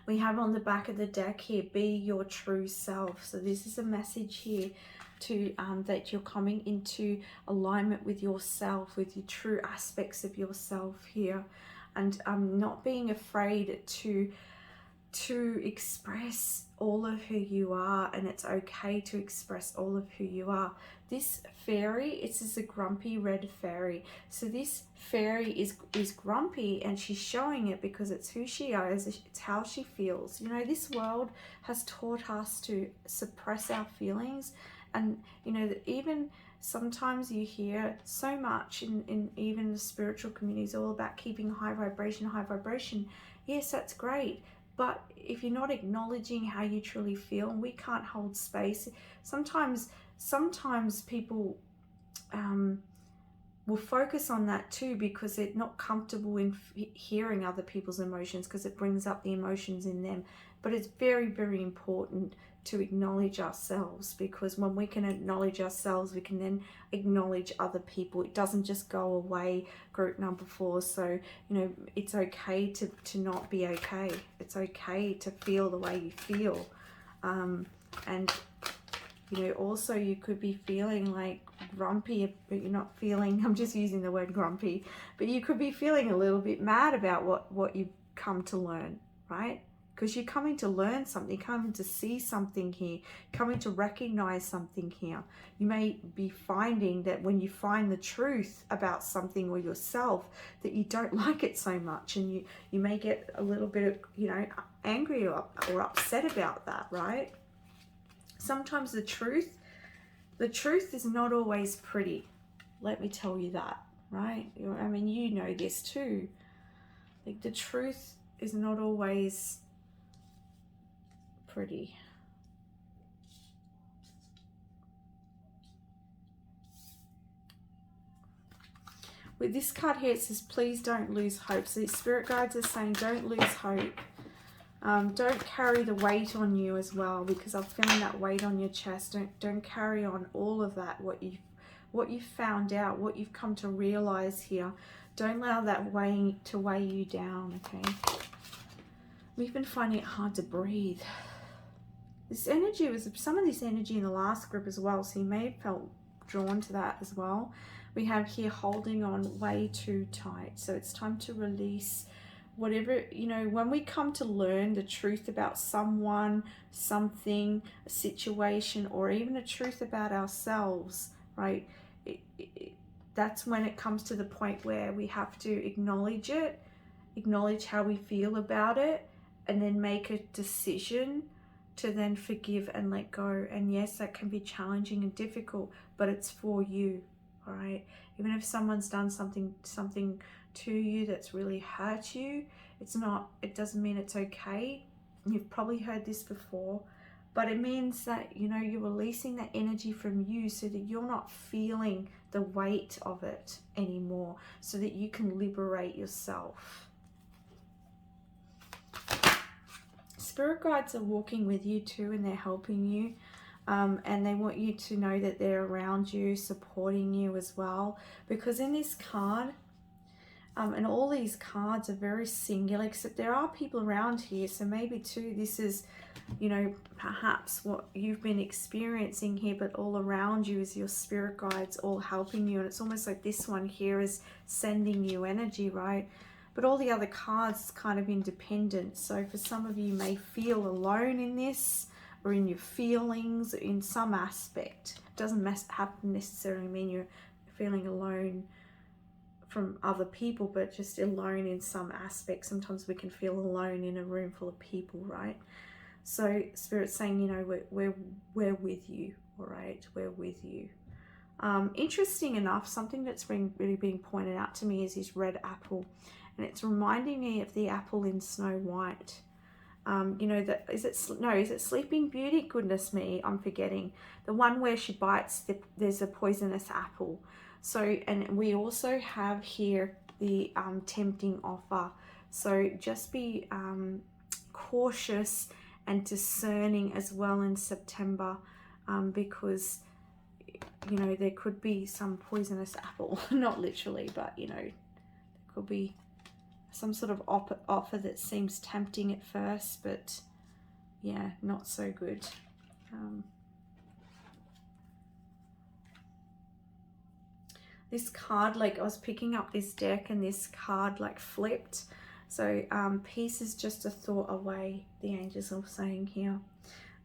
Speaker 1: We have on the back of the deck here, be your true self. So this is a message here to that you're coming into alignment with yourself, with your true aspects of yourself here, and not being afraid to express all of who you are. And it's okay to express all of who you are. This fairy, it's just a grumpy red fairy. So this fairy is grumpy, and she's showing it because it's who she is, it's how she feels. You know, this world has taught us to suppress our feelings. And you know, that even sometimes you hear so much in even the spiritual communities all about keeping high vibration. Yes, that's great, but if you're not acknowledging how you truly feel, and we can't hold space, sometimes people will focus on that too, because they're not comfortable in hearing other people's emotions, because it brings up the emotions in them. But it's very, very important to acknowledge ourselves, because when we can acknowledge ourselves, we can then acknowledge other people. It doesn't just go away, group number 4. So, you know, it's okay to not be okay. It's okay to feel the way you feel. And, you know, also you could be feeling like grumpy, but you're not feeling, I'm just using the word grumpy, but you could be feeling a little bit mad about what you've come to learn, right? Because you're coming to learn something, coming to see something here, coming to recognize something here. You may be finding that when you find the truth about something or yourself, that you don't like it so much, and you may get a little bit of, you know, angry or upset about that, right? Sometimes the truth is not always pretty. Let me tell you that, right? I mean, you know this too. Like, the truth is not always pretty. With this card here, it says, please don't lose hope. So the spirit guides are saying, don't lose hope. Don't carry the weight on you as well, because I'm feeling that weight on your chest. Don't carry on all of that, what you've found out, what you've come to realize here. Don't allow that weight to weigh you down, okay? We've been finding it hard to breathe. This energy was some of this energy in the last group as well, so you may have felt drawn to that as well. We have here holding on way too tight, so it's time to release whatever, you know, when we come to learn the truth about someone, something, a situation, or even a truth about ourselves, right? That's when it comes to the point where we have to acknowledge it, acknowledge how we feel about it, and then make a decision to then forgive and let go. And yes, that can be challenging and difficult, but it's for you, all right? Even if someone's done something to you that's really hurt you, it doesn't mean it's okay. You've probably heard this before, but it means that, you know, you're releasing that energy from you so that you're not feeling the weight of it anymore, so that you can liberate yourself. Spirit guides are walking with you too, and they're helping you. And they want you to know that they're around you, supporting you as well. Because in this card, and all these cards are very singular, except there are people around here. So maybe too, this is, you know, perhaps what you've been experiencing here, but all around you is your spirit guides all helping you. And it's almost like this one here is sending you energy, right? But all the other cards kind of independent. So for some of you, you may feel alone in this, or in your feelings, in some aspect. It doesn't have to necessarily mean you're feeling alone from other people, but just alone in some aspect. Sometimes we can feel alone in a room full of people, right? So Spirit's saying, you know, we're with you, all right? We're with you. Interesting enough, something that's really being pointed out to me is this red apple, and it's reminding me of the apple in Snow White. You know, is it Sleeping Beauty? Goodness me, I'm forgetting. The one where she bites, there's a poisonous apple. So, and we also have here the tempting offer. So just be cautious and discerning as well in September, because, you know, there could be some poisonous apple. Not literally, but, you know, there could be some sort of offer that seems tempting at first, but yeah, not so good. This card, like I was picking up this deck and this card like flipped. So peace is just a thought away, the angels are saying here.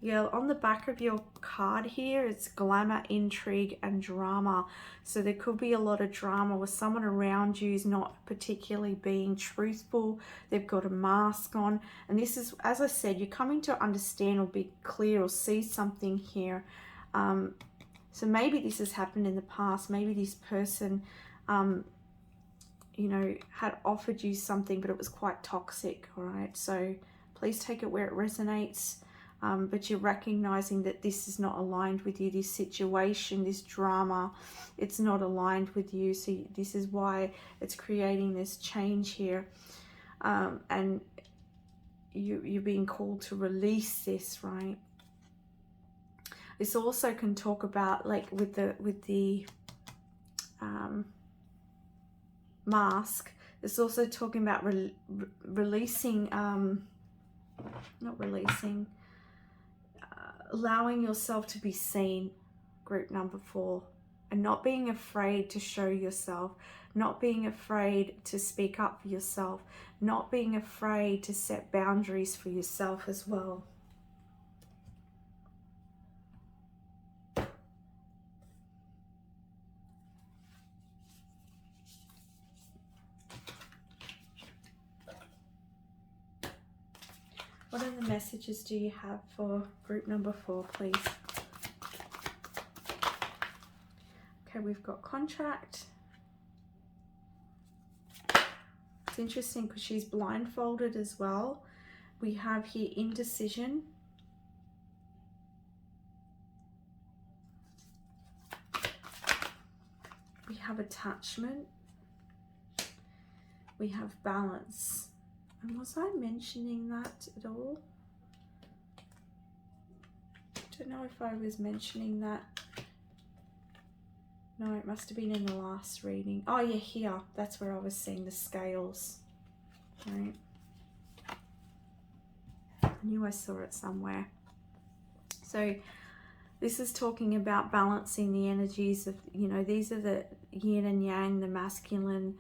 Speaker 1: Yeah, on the back of your card here, it's glamour, intrigue, and drama. So there could be a lot of drama with someone around you is not particularly being truthful. They've got a mask on. And this is, as I said, you're coming to understand or be clear or see something here. So maybe this has happened in the past. Maybe this person, you know, had offered you something, but it was quite toxic, all right? So please take it where it resonates. But you're recognizing that this is not aligned with you, this situation, this drama, it's not aligned with you. So this is why it's creating this change here. And you're being called to release this, right? This also can talk about, like with the mask, it's also talking about releasing, not releasing, allowing yourself to be seen, group number 4, and not being afraid to show yourself, not being afraid to speak up for yourself, not being afraid to set boundaries for yourself as well. What other messages do you have for group number 4, please? Okay, we've got contract. It's interesting because she's blindfolded as well. We have here indecision. We have attachment. We have balance. And was I mentioning that at all? Don't know if I was mentioning that. No, it must have been in the last reading. Oh yeah, here. That's where I was seeing the scales. Right. I knew I saw it somewhere. So this is talking about balancing the energies of, you know, these are the yin and yang, the masculine,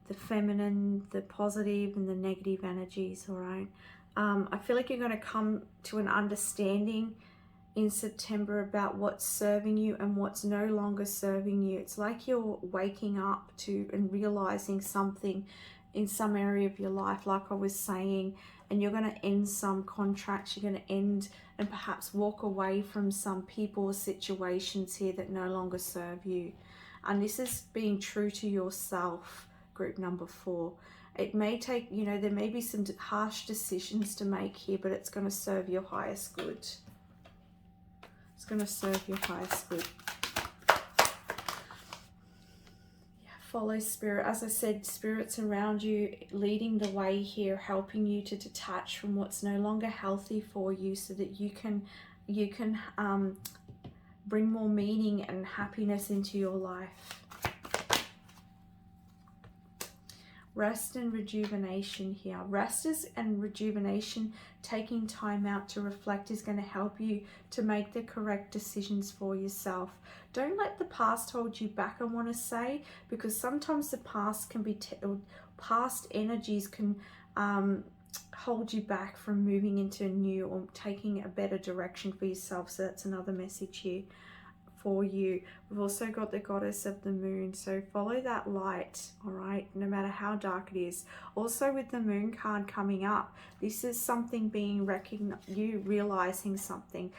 Speaker 1: the feminine, the positive and the negative energies, all right? I feel like you're going to come to an understanding in September about what's serving you and what's no longer serving you. It's like you're waking up to and realizing something in some area of your life, like I was saying, and you're going to end some contracts, you're going to end and perhaps walk away from some people or situations here that no longer serve you. And this is being true to yourself, group number 4. It may take, you know, there may be some harsh decisions to make here, but it's going to serve your highest good. It's going to serve your highest good. Yeah, follow spirit. As I said, spirit's around you, leading the way here, helping you to detach from what's no longer healthy for you, so that you can bring more meaning and happiness into your life. Rest and rejuvenation here. Rest and rejuvenation, taking time out to reflect, is going to help you to make the correct decisions for yourself. Don't let the past hold you back, I want to say, because sometimes the past can be, past energies can hold you back from moving into a new or taking a better direction for yourself. So that's another message here for you. We've also got the goddess of the moon, so follow that light, all right, no matter how dark it is. Also with the moon card coming up, this is something being recognized, you realizing something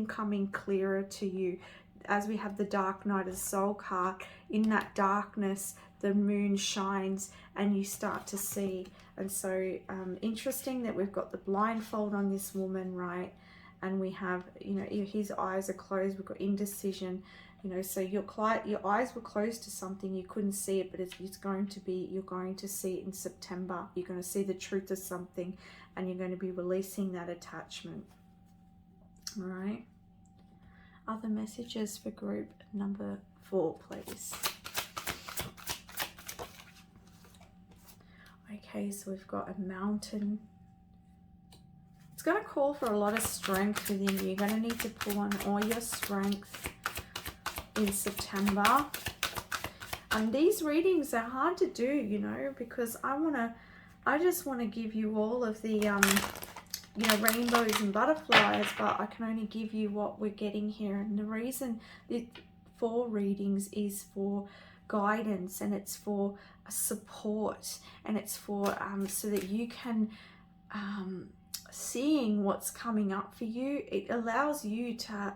Speaker 1: coming clearer to you. As we have the dark night of the soul card, in that darkness the moon shines and you start to see. And so interesting that we've got the blindfold on this woman, right? And we have, you know, his eyes are closed. We've got indecision, you know, so your eyes were closed to something, you couldn't see it, but it's going to be, you're going to see it in September. You're going to see the truth of something and you're going to be releasing that attachment. All right. Other messages for group number 4, please. Okay, so we've got a mountain. It's going to call for a lot of strength within you. You're going to need to pull on all your strength in September. And these readings are hard to do, you know, because I just want to give you all of the, you know, rainbows and butterflies, but I can only give you what we're getting here. And the reason the 4 readings is for guidance, and it's for support, and it's for so that you can seeing what's coming up for you. It allows you to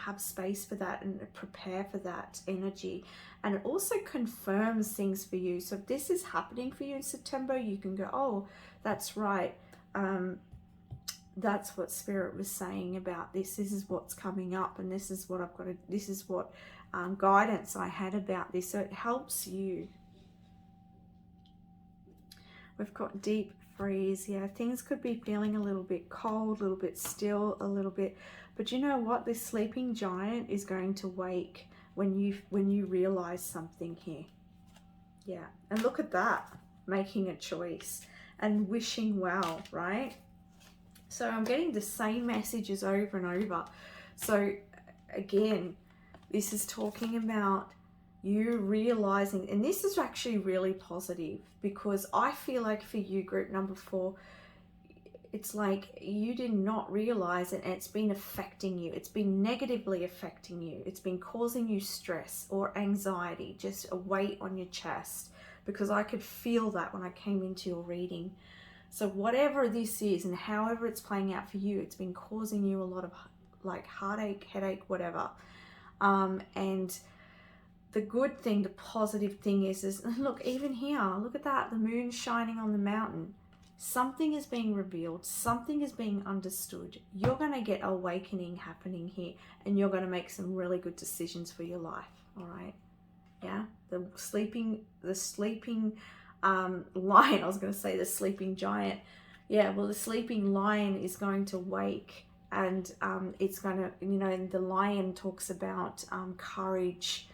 Speaker 1: have space for that and prepare for that energy, and it also confirms things for you. So if this is happening for you in September, you can go, oh, that's right, that's what spirit was saying about this. This is what's coming up, and this is what I've got to, this is what guidance I had about this. So it helps you. We've got deep freeze. Yeah, things could be feeling a little bit cold, a little bit still, a little bit, but you know what, this sleeping giant is going to wake when you realize something here. Yeah, and look at that, making a choice and wishing well, right? So I'm getting the same messages over and over. So again, this is talking about you realizing, and this is actually really positive, because I feel like for you, group number 4, it's like you did not realize it, and it's been affecting you. It's been negatively affecting you. It's been causing you stress or anxiety, just a weight on your chest, because I could feel that when I came into your reading. So whatever this is and however it's playing out for you, it's been causing you a lot of like heartache, headache, whatever. And the good thing, the positive thing is look, even here, look at that, the moon shining on the mountain. Something is being revealed, something is being understood. You're going to get awakening happening here, and you're going to make some really good decisions for your life, all right? Yeah, the sleeping lion, I was going to say the sleeping giant. Yeah, well, the sleeping lion is going to wake, and it's going to, you know, and the lion talks about courage.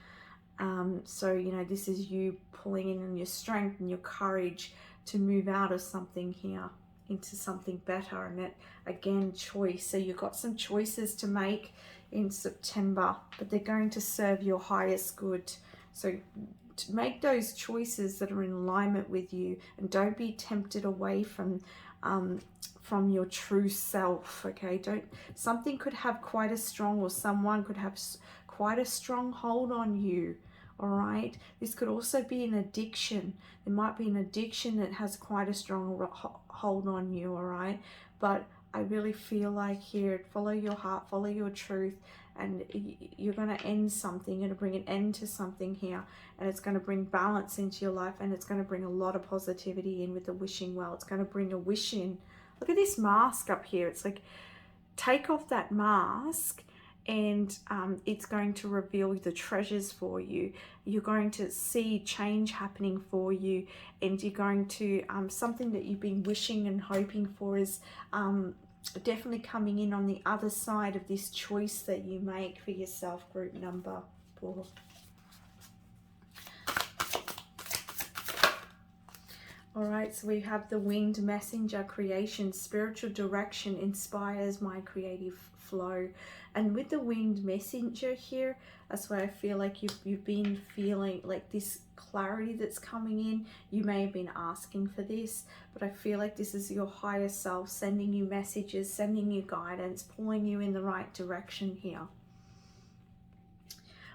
Speaker 1: So, you know, this is you pulling in your strength and your courage to move out of something here into something better. And it, again, choice. So you've got some choices to make in September, but they're going to serve your highest good. So to make those choices that are in alignment with you, and don't be tempted away from your true self. Okay, don't, something could have quite a strong, or someone could have quite a strong hold on you. All right, this could also be an addiction. There might be an addiction that has quite a strong hold on you. All right, but I really feel like here, follow your heart, follow your truth, and you're going to end something. You're going to bring an end to something here, and it's going to bring balance into your life, and it's going to bring a lot of positivity in with the wishing well. It's going to bring a wish in. Look at this mask up here. It's like, take off that mask, and it's going to reveal the treasures for you. You're going to see change happening for you, and you're going to, something that you've been wishing and hoping for is definitely coming in on the other side of this choice that you make for yourself, group number 4. All right, so we have the winged messenger, creation, spiritual direction inspires my creative flow. And with the winged messenger here, that's why I feel like you've been feeling like this clarity that's coming in. You may have been asking for this, but I feel like this is your higher self sending you messages, sending you guidance, pulling you in the right direction here.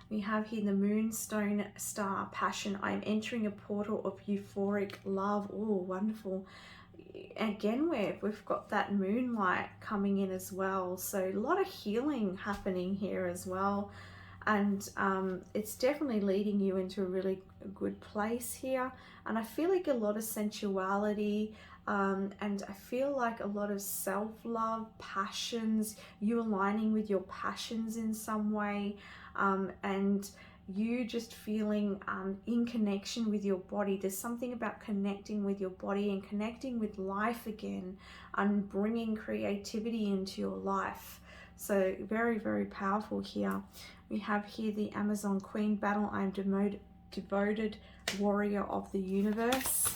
Speaker 1: We have here the moonstone star, passion. I'm entering a portal of euphoric love. Oh, wonderful. Again, we've got that moonlight coming in as well. So a lot of healing happening here as well. And it's definitely leading you into a really good place here. And I feel like a lot of sensuality, and I feel like a lot of self-love, passions, you aligning with your passions in some way, and you just feeling in connection with your body. There's something about connecting with your body and connecting with life again, and bringing creativity into your life. So very, very powerful here. We have here the Amazon Queen battle. I'm devoted warrior of the universe.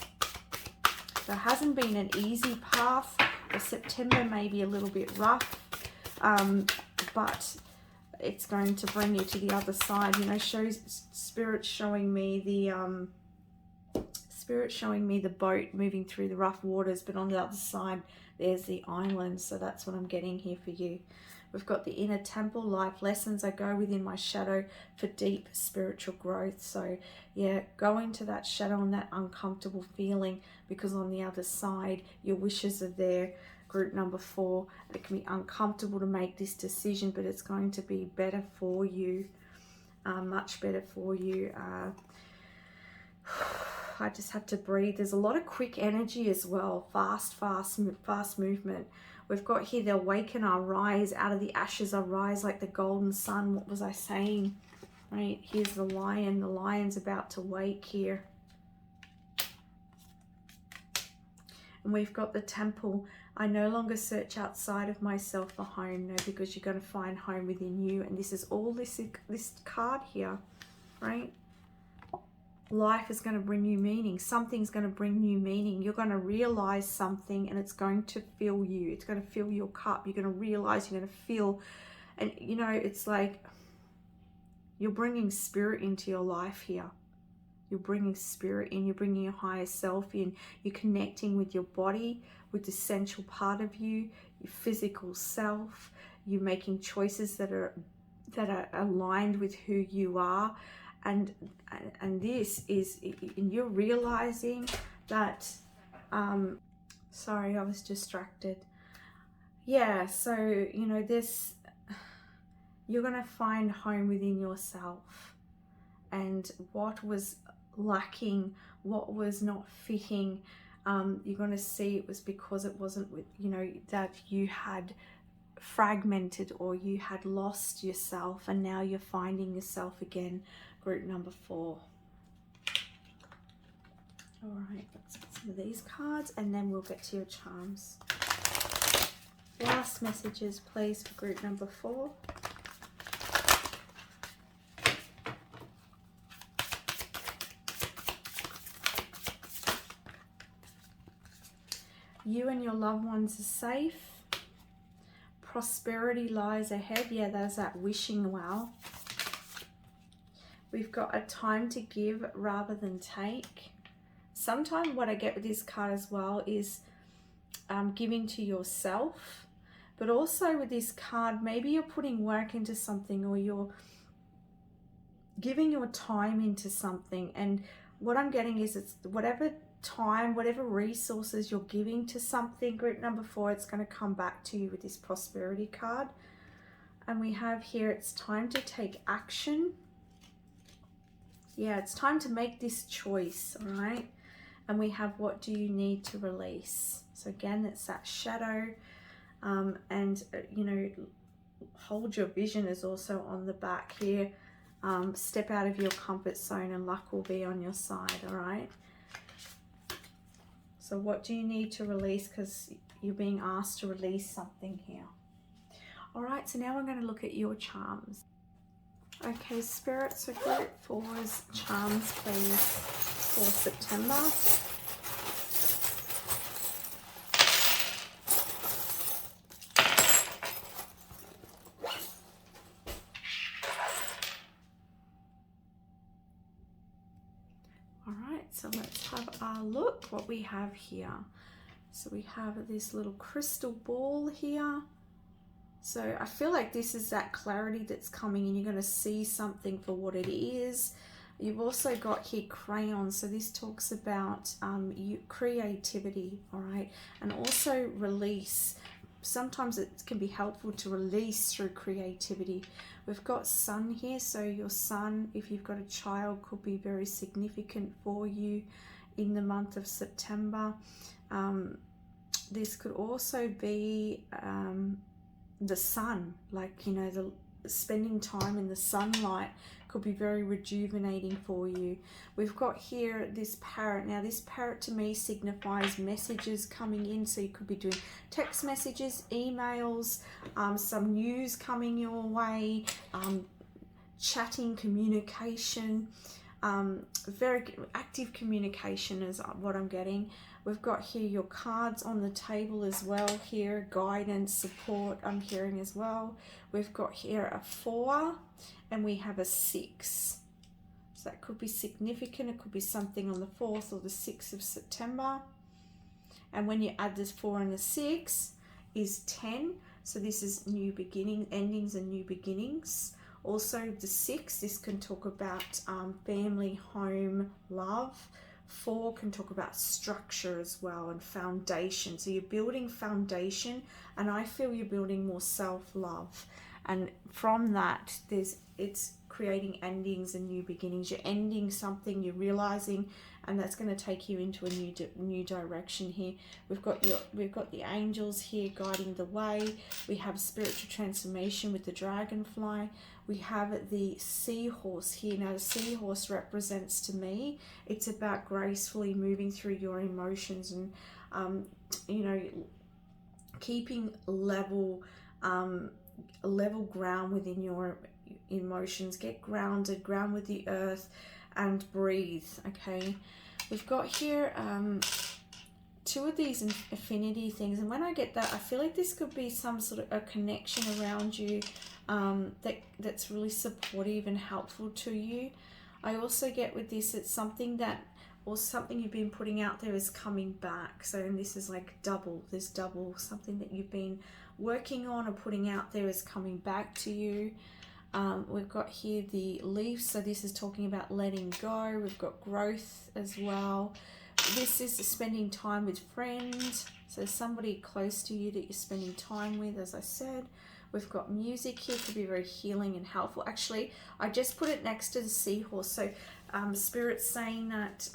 Speaker 1: So it hasn't been an easy path. The September may be a little bit rough, but it's going to bring you to the other side. You know, Spirit showing me the boat moving through the rough waters, but on the other side there's the island. So that's what I'm getting here for you. We've got the inner temple, life lessons. I go within my shadow for deep spiritual growth. So yeah, go into that shadow and that uncomfortable feeling, because on the other side your wishes are there. Group number 4, it can be uncomfortable to make this decision, but it's going to be better for you, much better for you. I just have to breathe. There's a lot of quick energy as well, fast movement. We've got here the awaken, I rise, out of the ashes I rise like the golden sun. What was I saying? Right, here's the lion. The lion's about to wake here. And we've got the temple. I no longer search outside of myself for home. No, because you're going to find home within you. And this is all this card here, right? Life is going to bring you meaning. Something's going to bring you meaning. You're going to realize something, and it's going to fill you. It's going to fill your cup. You're going to realize, you're going to feel, and you know, it's like you're bringing spirit into your life here. You're bringing spirit in. You're bringing your higher self in. You're connecting with your body, with the essential part of you, your physical self. You're making choices that are aligned with who you are. And this is, and you're realizing that, sorry, I was distracted. Yeah, so, you know, this, you're going to find home within yourself, and what was lacking, what was not fitting, you're going to see it was because it wasn't with, you know, that you had fragmented or you had lost yourself, and now you're finding yourself again. Group number 4. All right, let's get some of these cards and then we'll get to your charms. Last messages, please, for group number 4. You and your loved ones are safe. Prosperity lies ahead. Yeah, there's that wishing well. We've got a time to give rather than take. Sometimes what I get with this card as well is giving to yourself. But also with this card, maybe you're putting work into something, or you're giving your time into something. And what I'm getting is it's whatever time, whatever resources you're giving to something, group number 4, it's going to come back to you with this prosperity card. And we have here, it's time to take action. Yeah, it's time to make this choice, all right? And we have, what do you need to release? So again, it's that shadow. And, you know, hold your vision is also on the back here. Step out of your comfort zone and luck will be on your side, all right? So what do you need to release? Because you're being asked to release something here. All right, so now we're going to look at your charms. Okay, Spirit, so group 4's charms, please, for September. So let's have a look what we have here. So we have this little crystal ball here. So I feel like this is that clarity that's coming, and you're going to see something for what it is. You've also got here crayons. So this talks about creativity, all right? And also release. Sometimes it can be helpful to release through creativity. We've got sun here, so your sun, if you've got a child, could be very significant for you in the month of September. This could also be the sun, like, you know, the spending time in the sunlight could be very rejuvenating for you. We've got here this parrot. Now this parrot to me signifies messages coming in, so you could be doing text messages, emails, some news coming your way, chatting, communication, very active communication is what I'm getting. We've got here your cards on the table as well here, guidance, support I'm hearing as well. We've got here a 4 and we have a 6. So that could be significant. It could be something on the 4th or the 6th of September. And when you add this 4 and the 6 is 10. So this is new beginning, endings and new beginnings. Also the 6, this can talk about family, home, love. 4 can talk about structure as well and foundation. So you're building foundation, and I feel you're building more self-love. And from that, it's creating endings and new beginnings. You're ending something, you're realizing, and that's going to take you into a new direction here. We've got the angels here guiding the way. We have spiritual transformation with the dragonfly. We have the seahorse here. Now the seahorse represents, to me, it's about gracefully moving through your emotions and you know, keeping level ground within your emotions. Get grounded, ground with the earth, and breathe. Okay, we've got here 2 of these affinity things, and when I get that, I feel like this could be some sort of a connection around you that's really supportive and helpful to you. I also get with this, it's something that, or something you've been putting out there is coming back. So, and this is like double, there's double, something that you've been working on or putting out there is coming back to you. We've got here the leaf, so this is talking about letting go. We've got growth as well. This is spending time with friends, so somebody close to you that you're spending time with, as I said. We've got music here, could be very healing and helpful. Actually, I just put it next to the seahorse, so Spirit's saying that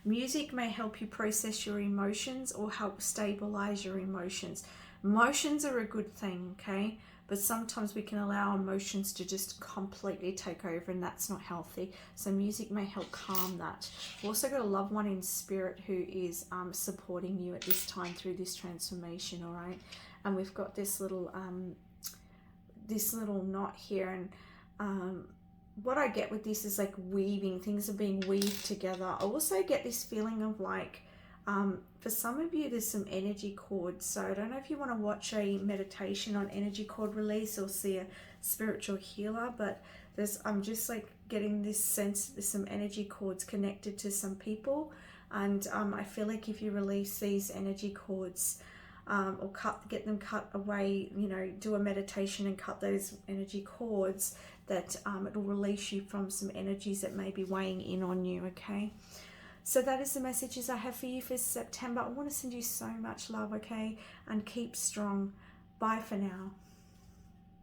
Speaker 1: music may help you process your emotions or help stabilize your emotions. Emotions are a good thing, okay? but sometimes we can allow emotions to just completely take over, and that's not healthy. So music may help calm that. We've also got a loved one in spirit who is supporting you at this time through this transformation, all right? And we've got this little knot here, and what I get with this is like weaving, things are being weaved together. I also get this feeling of like, for some of you, there's some energy cords. So I don't know if you want to watch a meditation on energy cord release or see a spiritual healer, but I'm just like getting this sense there's some energy cords connected to some people. And I feel like if you release these energy cords, or get them cut away, you know, do a meditation and cut those energy cords, that it'll release you from some energies that may be weighing in on you, okay? So that is the messages I have for you for September. I want to send you so much love, okay? And keep strong. Bye for now.